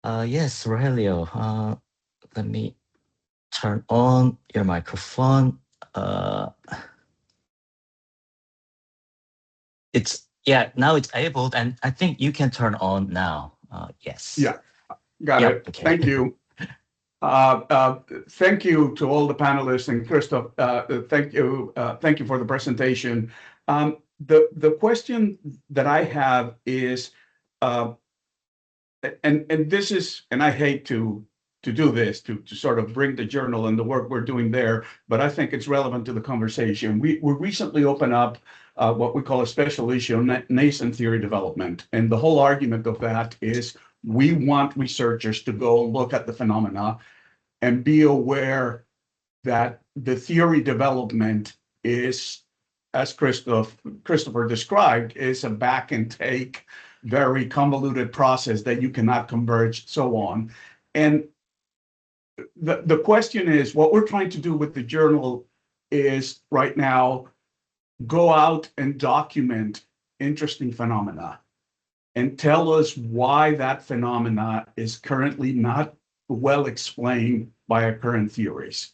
Yes, Rogelio, let me turn on your microphone. Now it's enabled, and I think you can turn on now. Yes. Yeah, got it. Okay. Thank you. Thank you to all the panelists and Christoph. Thank you for the presentation. The question that I have is, and this is, and I hate to do this to sort of bring the journal and the work we're doing there, but I think it's relevant to the conversation. We recently opened up what we call a special issue, nascent theory development, and the whole argument of that is we want researchers to go look at the phenomena and be aware that the theory development is, as Christopher described, is a back and take, very convoluted process that you cannot converge, so on. And the question is, what we're trying to do with the journal is right now go out and document interesting phenomena and tell us why that phenomena is currently not well explained by our current theories.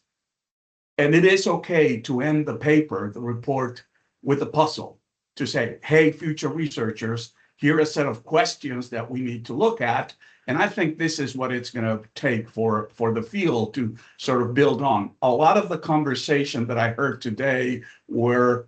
And it is okay to end the paper, the report, with a puzzle to say, hey, future researchers, here are a set of questions that we need to look at. And I think this is what it's going to take for the field to sort of build on. A lot of the conversation that I heard today were,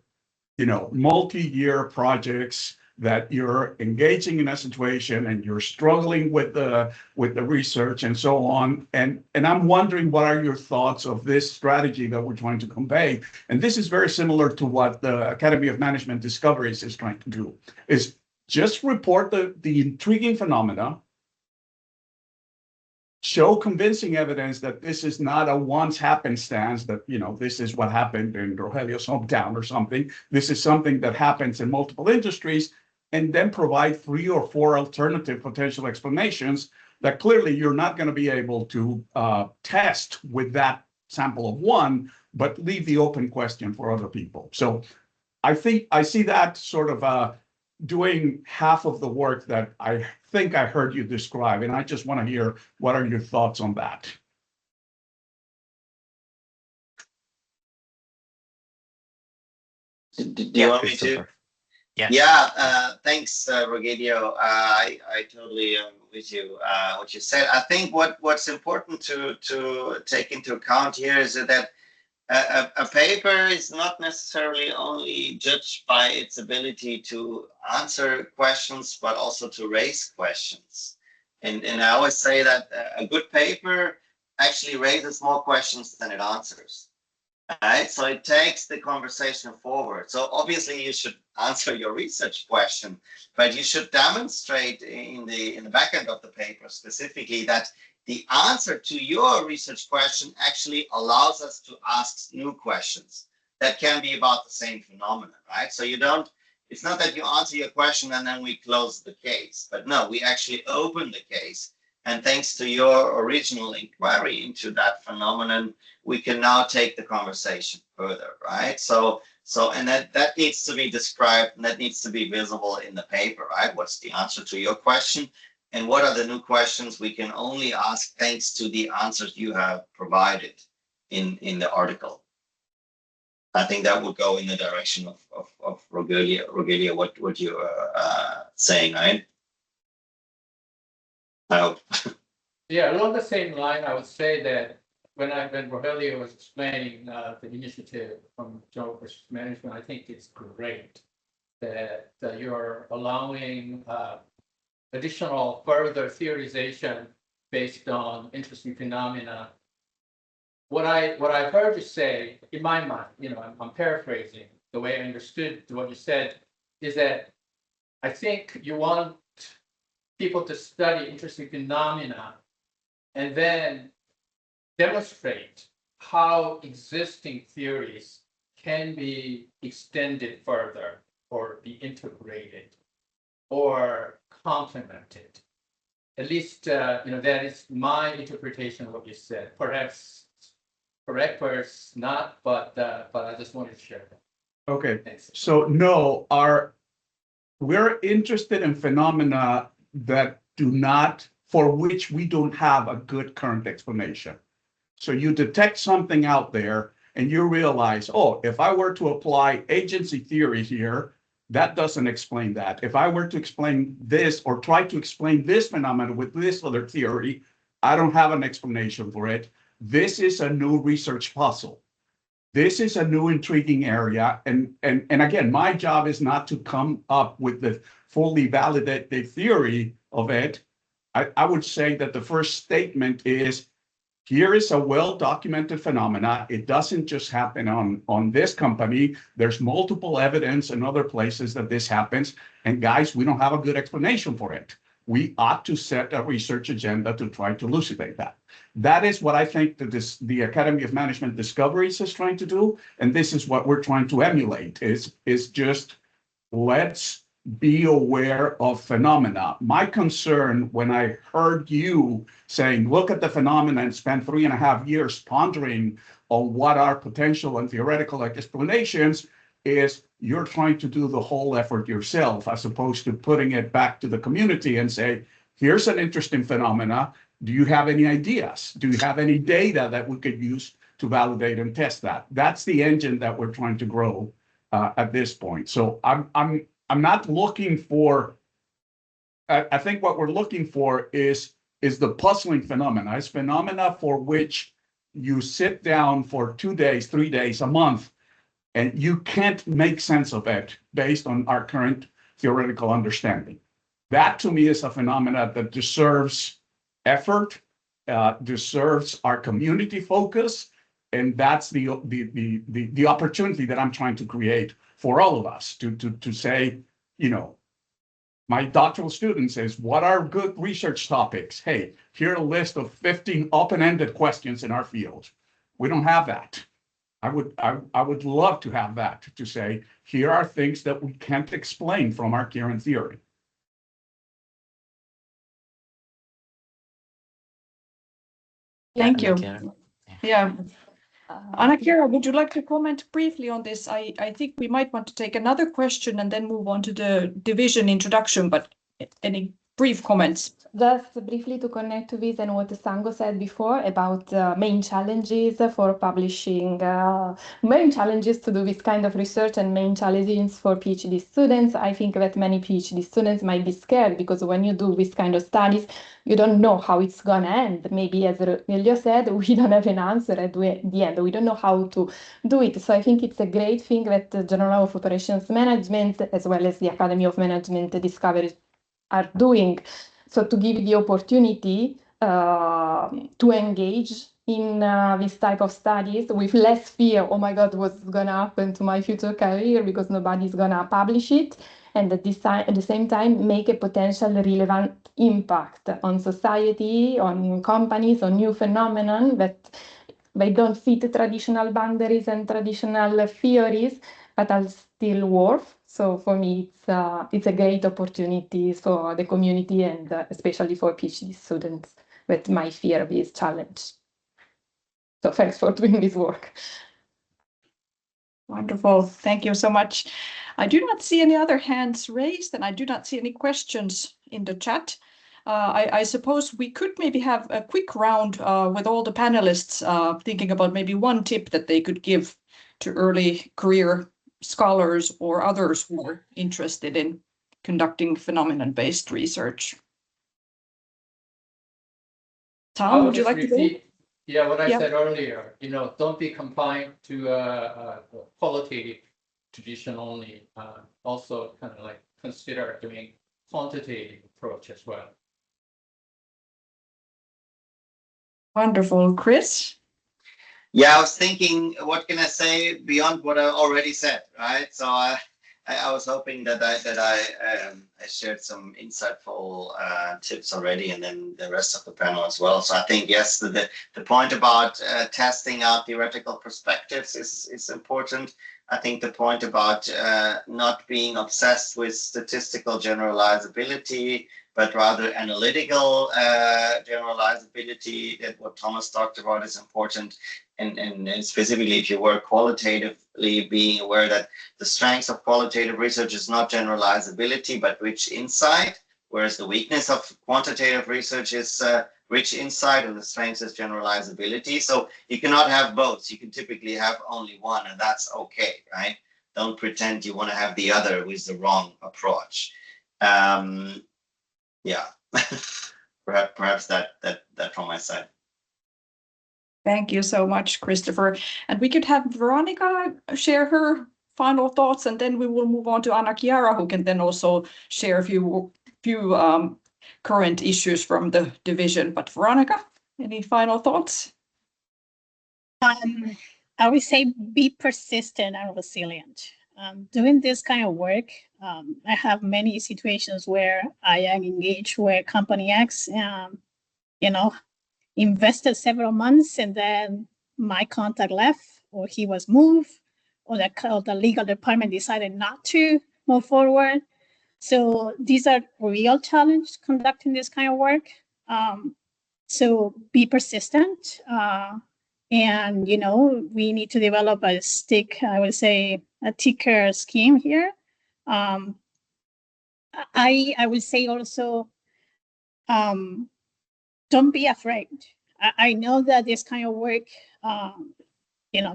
multi-year projects that you're engaging in a situation and you're struggling with the research and so on. And I'm wondering, what are your thoughts of this strategy that we're trying to convey? And this is very similar to what the Academy of Management Discoveries is trying to do, is just report the intriguing phenomena, show convincing evidence that this is not a once happenstance, that, this is what happened in Rogelio's hometown or something. This is something that happens in multiple industries, and then provide 3 or 4 alternative potential explanations that clearly you're not going to be able to test with that sample of 1, but leave the open question for other people. So I think I see that sort of doing half of the work that I think I heard you describe, and I just want to hear, what are your thoughts on that? Do you want me to? Thanks, Rogelio. I totally with you what you said. I think what's important to take into account here is that a paper is not necessarily only judged by its ability to answer questions, but also to raise questions. And I always say that a good paper actually raises more questions than it answers. Right, so it takes the conversation forward. So obviously you should answer your research question, but you should demonstrate in the back end of the paper specifically that the answer to your research question actually allows us to ask new questions that can be about the same phenomenon, right? So it's not that you answer your question and then we close the case, but no, we actually open the case. And thanks to your original inquiry into that phenomenon, we can now take the conversation further, right? So and that needs to be described, and that needs to be visible in the paper, right? What's the answer to your question? And what are the new questions we can only ask thanks to the answers you have provided in the article? I think that would go in the direction of Rogelio, what you're saying, right? I hope. Yeah, along the same line, I would say that when Rogelio was explaining the initiative from Journal versus Management, I think it's great that you're allowing additional further theorization based on interesting phenomena. What I heard you say, in my mind, I'm paraphrasing, the way I understood what you said, is that I think you want people to study interesting phenomena and then demonstrate how existing theories can be extended further or be integrated or complemented. at least, that is my interpretation of what you said. Perhaps correct, perhaps not, but I just wanted to share that. Okay, Thanks. so no, we're interested in phenomena that for which we don't have a good current explanation. So you detect something out there and you realize, oh, if I were to apply agency theory here, that doesn't explain that. If I were to explain this or try to explain this phenomenon with this other theory, I don't have an explanation for it. This is a new research puzzle. This is a new intriguing area. And again, my job is not to come up with the fully validated theory of it. I would say that the first statement is, here is a well-documented phenomena. It doesn't just happen on this company. There's multiple evidence in other places that this happens. And guys, we don't have a good explanation for it. We ought to set a research agenda to try to elucidate that. That is what I think that the Academy of Management Discoveries is trying to do. And this is what we're trying to emulate, is just let's be aware of phenomena. My concern when I heard you saying, look at the phenomena and spend 3.5 years pondering on what are potential and theoretical explanations, is you're trying to do the whole effort yourself, as opposed to putting it back to the community and say, here's an interesting phenomena. Do you have any ideas? Do you have any data that we could use to validate and test that? That's the engine that we're trying to grow at this point. So I'm not looking for, I think what we're looking for is the puzzling phenomena. It's phenomena for which you sit down for 2 days, 3 days, a month, and you can't make sense of it based on our current theoretical understanding. That to me is a phenomena that deserves effort, deserves our community focus, and that's the opportunity that I'm trying to create for all of us to say, my doctoral student says, what are good research topics? Hey, here are a list of 15 open-ended questions in our field. We don't have that. I would love to have that, to say, here are things that we can't explain from our current theory. Thank you. Annachiara. Yeah. Annachiara, would you like to comment briefly on this? I think we might want to take another question and then move on to the division introduction, but any brief comments? Just briefly to connect to this and what Sango said before about main challenges for publishing, main challenges to do this kind of research and main challenges for PhD students. I think that many PhD students might be scared because when you do this kind of studies, you don't know how it's going to end. Maybe, as Emilio said, we don't have an answer at the end. We don't know how to do it. So I think it's a great thing that the Journal of Operations Management, as well as the Academy of Management Discovery, are doing. So to give the opportunity to engage in this type of studies with less fear, oh my God, what's going to happen to my future career because nobody's going to publish it. And at the same time, make a potential relevant impact on society, on companies, on new phenomenon that they don't fit traditional boundaries and traditional theories, but are still worth. So for me, it's a great opportunity for the community and especially for PhD students with my fear of this challenge. So thanks for doing this work. Wonderful. Thank you so much. I do not see any other hands raised, and I do not see any questions in the chat. I suppose we could maybe have a quick round with all the panelists thinking about maybe one tip that they could give to early career scholars or others who are interested in conducting phenomenon-based research. Tom, would you like to go? Yeah, what I said earlier, don't be confined to a qualitative tradition only. Also kind of like consider doing quantitative approach as well. Wonderful. Chris? Yeah, I was thinking, what can I say beyond what I already said, right? So I was hoping that I shared some insightful tips already, and then the rest of the panel as well. So I think, yes, the point about testing out theoretical perspectives is important. I think the point about not being obsessed with statistical generalizability but rather analytical generalizability, that what Thomas talked about is important. And specifically, if you work qualitatively, being aware that the strengths of qualitative research is not generalizability, but rich insight, whereas the weakness of quantitative research is rich insight, and the strength is generalizability. So you cannot have both. You can typically have only one, and that's okay, right? Don't pretend you want to have the other with the wrong approach. Yeah, perhaps that from my side. Thank you so much, Christopher. And we could have Veronica share her final thoughts, and then we will move on to Annachiara, who can then also share a few current issues from the division. But Veronica, any final thoughts? I would say be persistent and resilient. Doing this kind of work, I have many situations where I am engaged where company X, invested several months, and then my contact left, or he was moved, or the legal department decided not to move forward. So these are real challenges conducting this kind of work. So be persistent. And, we need to develop a thicker scheme here. I would say also, don't be afraid. I know that this kind of work,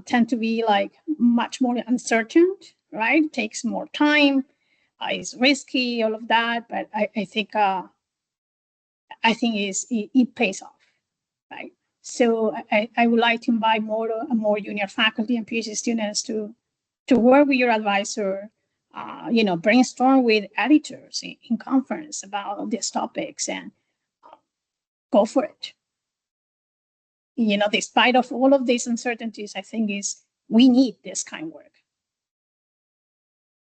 tend to be like much more uncertain, right? It takes more time, it's risky, all of that, but I think it pays off, right? So I would like to invite more junior faculty and PhD students to work with your advisor, brainstorm with editors in conference about these topics, and go for it. Despite of all of these uncertainties, I think we need this kind of work.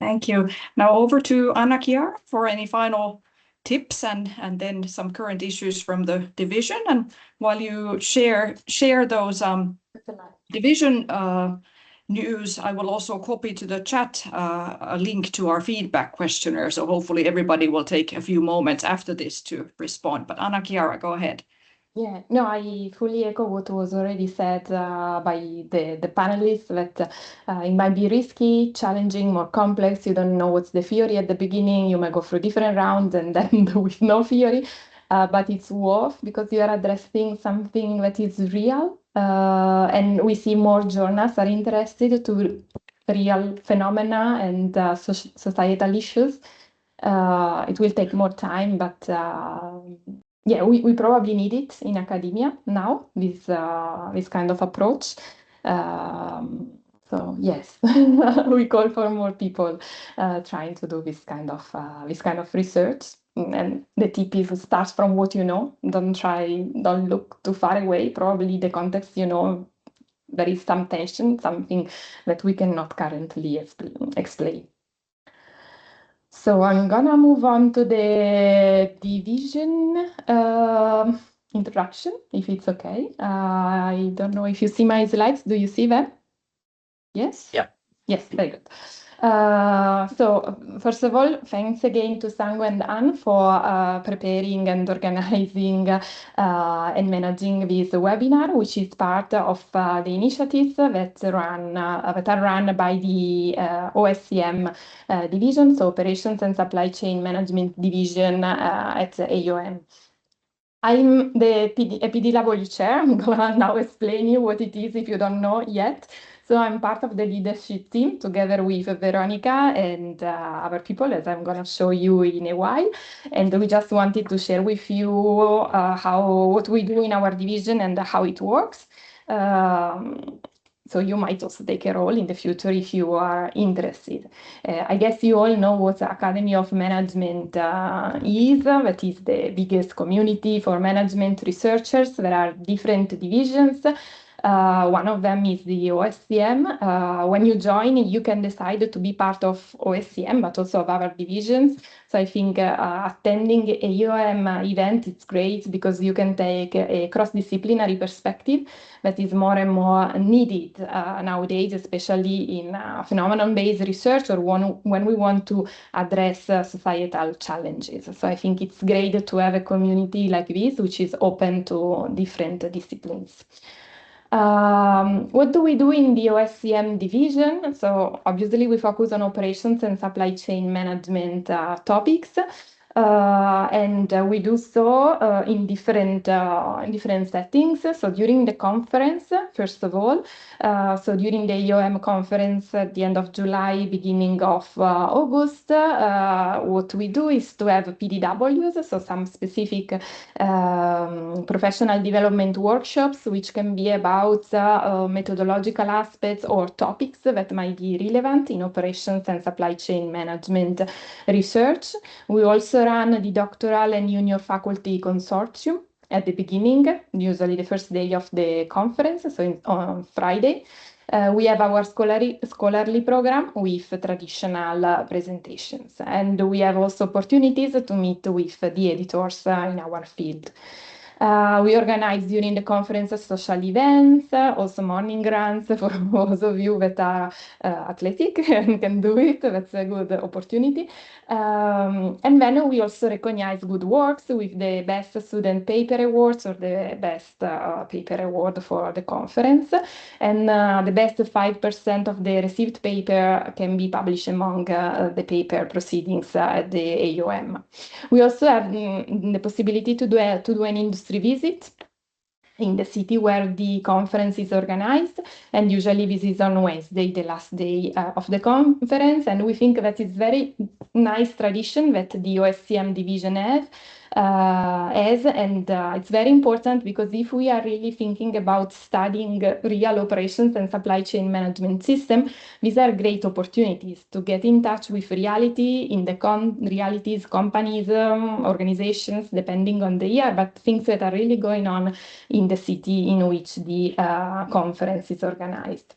Thank you. Now over to Annachiara for any final tips and then some current issues from the division. And while you share those division news, I will also copy to the chat a link to our feedback questionnaire. So hopefully everybody will take a few moments after this to respond. But Annachiara, go ahead. Yeah, no, I fully echo what was already said by the panelists, that it might be risky, challenging, more complex. You don't know what's the theory at the beginning. You might go through different rounds and then with no theory, but it's worth, because you are addressing something that is real, and we see more journals are interested to real phenomena and societal issues. It will take more time, but yeah, we probably need it in academia now, this kind of approach. So yes, we call for more people trying to do this kind of research. And the tip is start from what you know. Don't look too far away. Probably the context, there is some tension, something that we cannot currently explain. So I'm gonna move on to the division introduction, if it's okay. I don't know if you see my slides. Do you see them? Yes? Yeah. Yes, very good. So first of all, thanks again to Sango and Anne for preparing and organizing and managing this webinar, which is part of the initiatives that are run by the OSCM division, so Operations and Supply Chain Management Division at AOM. I'm the PDW chair. I'm gonna now explain you what it is if you don't know yet. So I'm part of the leadership team together with Veronica and other people, as I'm gonna show you in a while. And we just wanted to share with you what we do in our division and how it works. So you might also take a role in the future if you are interested. I guess you all know what the Academy of Management is. That is the biggest community for management researchers. There are different divisions. One of them is the OSCM. When you join, you can decide to be part of OSCM, but also of other divisions. So I think attending a AOM event is great because you can take a cross-disciplinary perspective that is more and more needed nowadays, especially in phenomenon-based research or when we want to address societal challenges. So I think it's great to have a community like this, which is open to different disciplines. What do we do in the OSCM division? So obviously we focus on operations and supply chain management topics. And we do so in different settings. So during the conference, first of all, so during the AOM conference at the end of July, beginning of August, what we do is to have PDWs, so some specific professional development workshops, which can be about methodological aspects or topics that might be relevant in operations and supply chain management research. We also run the doctoral and junior faculty consortium at the beginning, usually the first day of the conference, so on Friday. We have our scholarly program with traditional presentations, and we have also opportunities to meet with the editors in our field. We organize during the conference social events, also morning runs for those of you that are athletic and can do it. That's a good opportunity. And then we also recognize good works with the best student paper awards or the best paper award for the conference. And the best 5% of the received paper can be published among the paper proceedings at the AOM. We also have the possibility to do an industry visit in the city where the conference is organized, and usually this is on Wednesday, the last day of the conference, and we think that it's very nice tradition that the OSCM division has, and it's very important because if we are really thinking about studying real operations and supply chain management system, these are great opportunities to get in touch with reality in the realities, companies, organizations, depending on the year, but things that are really going on in the city in which the conference is organized.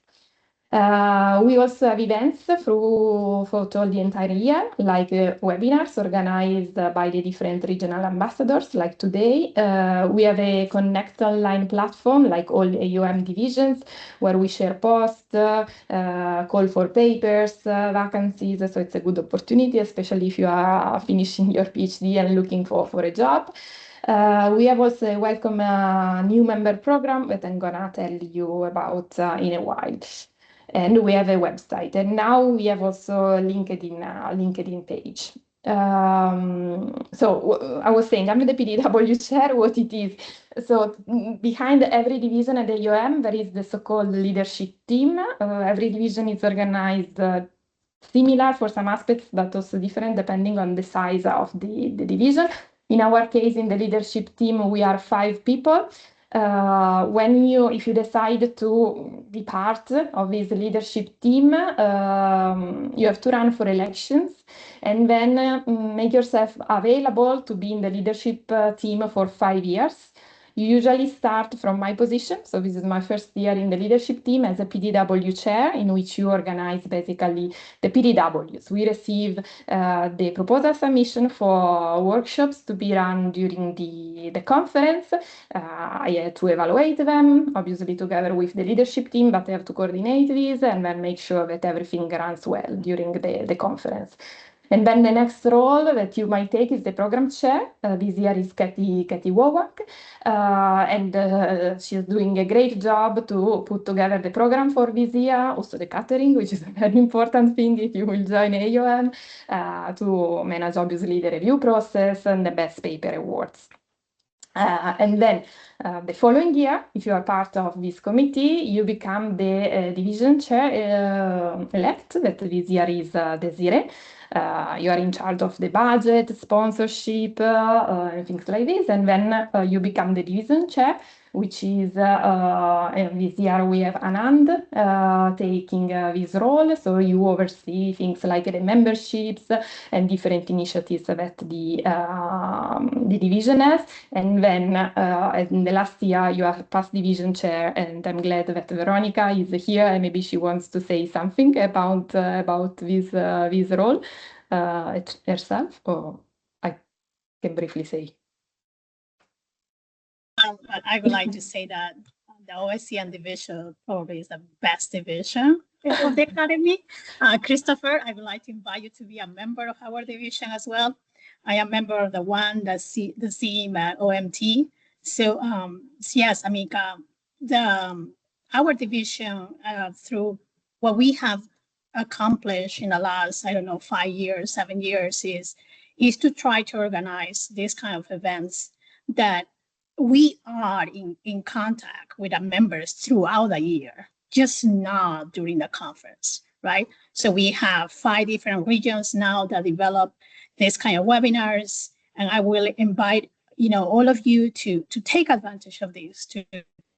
We also have events for the entire year, like webinars organized by the different regional ambassadors, like today. We have a Connect online platform, like all AOM divisions, where we share posts, call for papers, vacancies. So it's a good opportunity, especially if you are finishing your PhD and looking for a job. We have also a welcome new member program that I'm gonna tell you about in a while. And we have a website, and now we have also a LinkedIn page. So I was saying, I'm the PDW chair, what it is. So behind every division at the AOM, there is the so-called leadership team. Every division is organized similar for some aspects, but also different depending on the size of the division. In our case, in the leadership team, we are 5 people. If you decide to be part of this leadership team, you have to run for elections and then make yourself available to be in the leadership team for 5 years. You usually start from my position, so this is my first year in the leadership team as a PDW chair, in which you organize basically the PDWs. We receive the proposal submission for workshops to be run during the conference. I had to evaluate them, obviously together with the leadership team, but I have to coordinate these and then make sure that everything runs well during the conference. And then the next role that you might take is the program chair. This year is Katie Wowak, and she's doing a great job to put together the program for this year, also the catering, which is a very important thing if you will join AOM, to manage obviously the review process and the best paper awards. And then the following year, if you are part of this committee, you become the division chair elect, that this year is Desiree. you are in charge of the budget, sponsorship, and things like this. And then you become the division chair, which is this year we have Anand taking this role. So you oversee things like the memberships and different initiatives that the division has. And then in the last year you have past division chair, and I'm glad that Veronica is here, and maybe she wants to say something about this role herself, or I can briefly say. I would like to say that the OSCM division probably is the best division of the academy. Christopher, I would like to invite you to be a member of our division as well. I am a member of the CEM at OMT. So yes, I mean, our division through what we have accomplished in the last, 5 years, 7 years is to try to organize these kind of events that we are in contact with our members throughout the year, just not during the conference, right? So we have 5 different regions now that develop this kind of webinars, and I will invite all of you to take advantage of this, to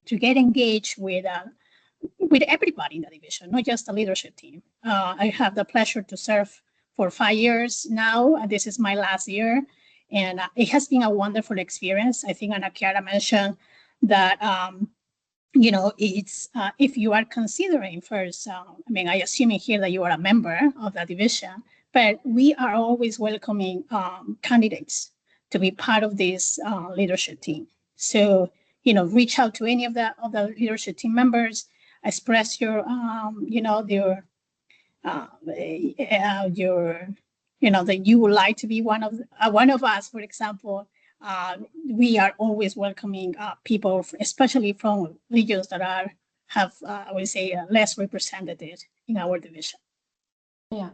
get engaged with everybody in the division, not just the leadership team. I have the pleasure to serve for 5 years now, and this is my last year. And it has been a wonderful experience. I think Annachiara mentioned that, it's if you are considering first, I assume here that you are a member of the division, but we are always welcoming candidates to be part of this leadership team. So, reach out to any of the leadership team members, express your that you would like to be one of us, for example. We are always welcoming people, especially from regions that have I would say less represented in our division. Yeah.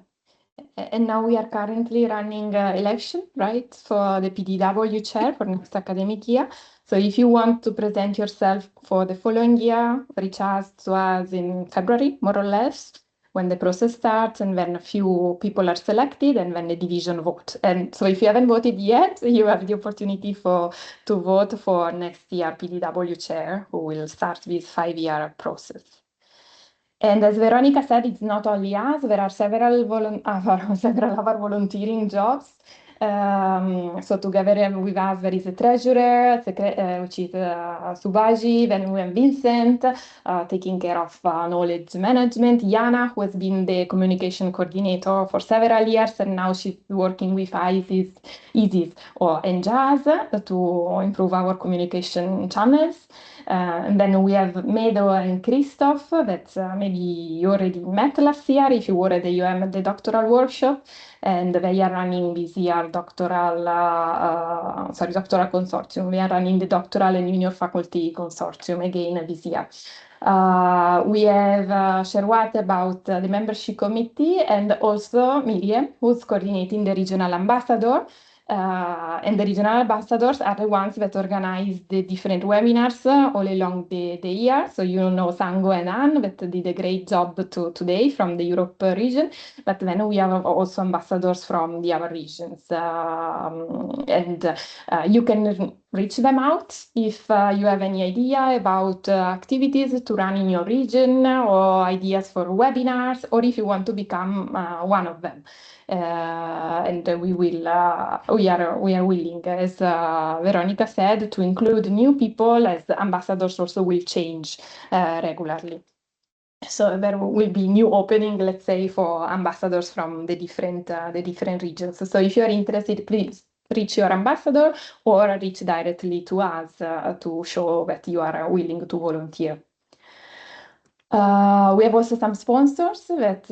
And now we are currently running election, right, for the PDW chair for next academic year. So if you want to present yourself for the following year, reach out to us in February, more or less, when the process starts, and then a few people are selected, and then the division vote. And so if you haven't voted yet, you have the opportunity to vote for next year PDW chair, who will start this 5-year process. And as Veronica said, it's not only us, there are several other volunteering jobs. So together with us, there is a treasurer, which is Subhaji, then we have Vincent, taking care of knowledge management, Yana, who has been the communication coordinator for several years, and now she's working with Isis and Jazz to improve our communication channels. And then we have Medo and Christoph, that maybe you already met last year if you were at the AOM at the doctoral workshop, and they are running this year doctoral consortium. We are running the doctoral and junior faculty consortium again this year. We have Sherwat about the membership committee, and also Miriam, who's coordinating the regional ambassador. And the regional ambassadors are the ones that organize the different webinars all along the year. So you know Sango and Anne that did a great job today from the Europe region, but then we have also ambassadors from the other regions. You can reach them out if you have any idea about activities to run in your region, or ideas for webinars, or if you want to become one of them. And we are willing, as Veronica said, to include new people, as ambassadors also will change regularly. So there will be new opening, let's say, for ambassadors from the different regions. So if you are interested, please reach your ambassador or reach directly to us to show that you are willing to volunteer. We have also some sponsors that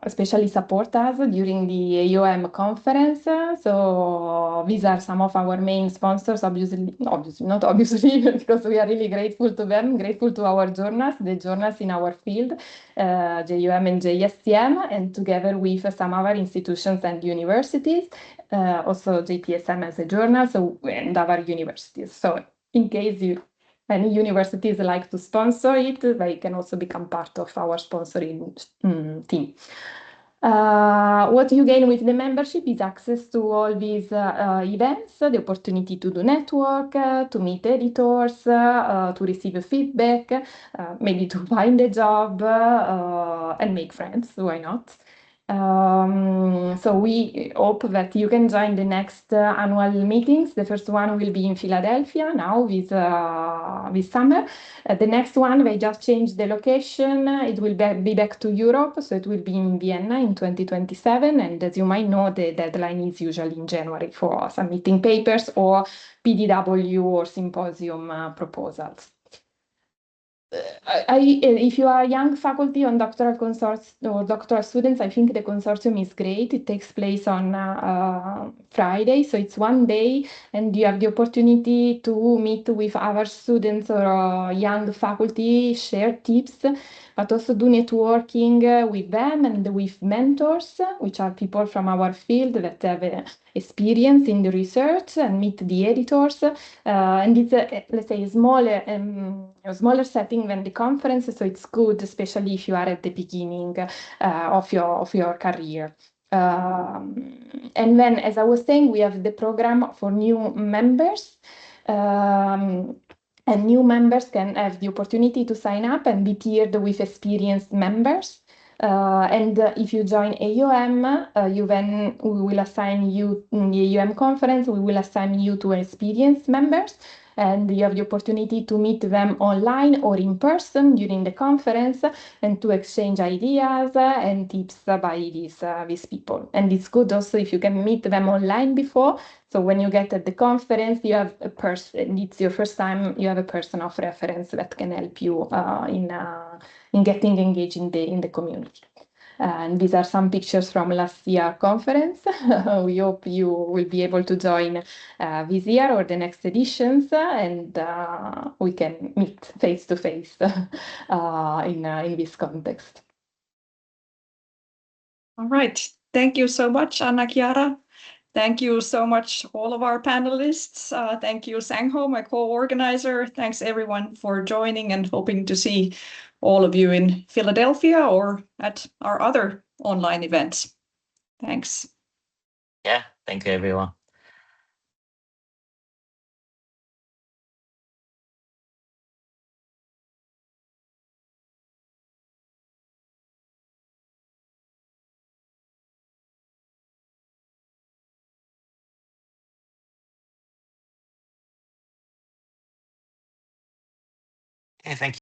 especially support us during the AOM conference. So these are some of our main sponsors, not obviously, because we are really grateful to them, grateful to our journals, the journals in our field, JUM and JSCM, and together with some other institutions and universities, also JPSM as a journal, and other universities. So in case any universities like to sponsor it, they can also become part of our sponsoring team. What you gain with the membership is access to all these events, the opportunity to do network, to meet editors, to receive feedback, maybe to find a job, and make friends. Why not? So we hope that you can join the next annual meetings. The first one will be in Philadelphia now this summer. The next one, they just changed the location. It will be back to Europe, so it will be in Vienna in 2027. And as you might know, the deadline is usually in January for submitting papers or PDW or symposium proposals. If you are young faculty on doctoral or doctoral students, I think the consortium is great. It takes place on Friday, so it's one day, and you have the opportunity to meet with other students or young faculty, share tips, but also do networking with them and with mentors, which are people from our field that have experience in the research, and meet the editors. And it's let's say a smaller setting than the conference, so it's good, especially if you are at the beginning of your career. And then, as I was saying, we have the program for new members. And new members can have the opportunity to sign up and be tiered with experienced members. And if you join AOM, we will assign you in the AOM conference, we will assign you to experienced members, and you have the opportunity to meet them online or in person during the conference and to exchange ideas and tips by these people. And it's good also if you can meet them online before. So when you get at the conference, you have a person, it's your first time, you have a person of reference that can help you in getting engaged in the community. And these are some pictures from last year conference. We hope you will be able to join this year or the next editions, and we can meet face to face in this context. All right. Thank you so much, Annachiara. Thank you so much, all of our panelists. Thank you, Sangho, my co-organizer. Thanks, everyone, for joining, and hoping to see all of you in Philadelphia or at our other online events. Thanks. Yeah, thank you, everyone. Okay, thank you.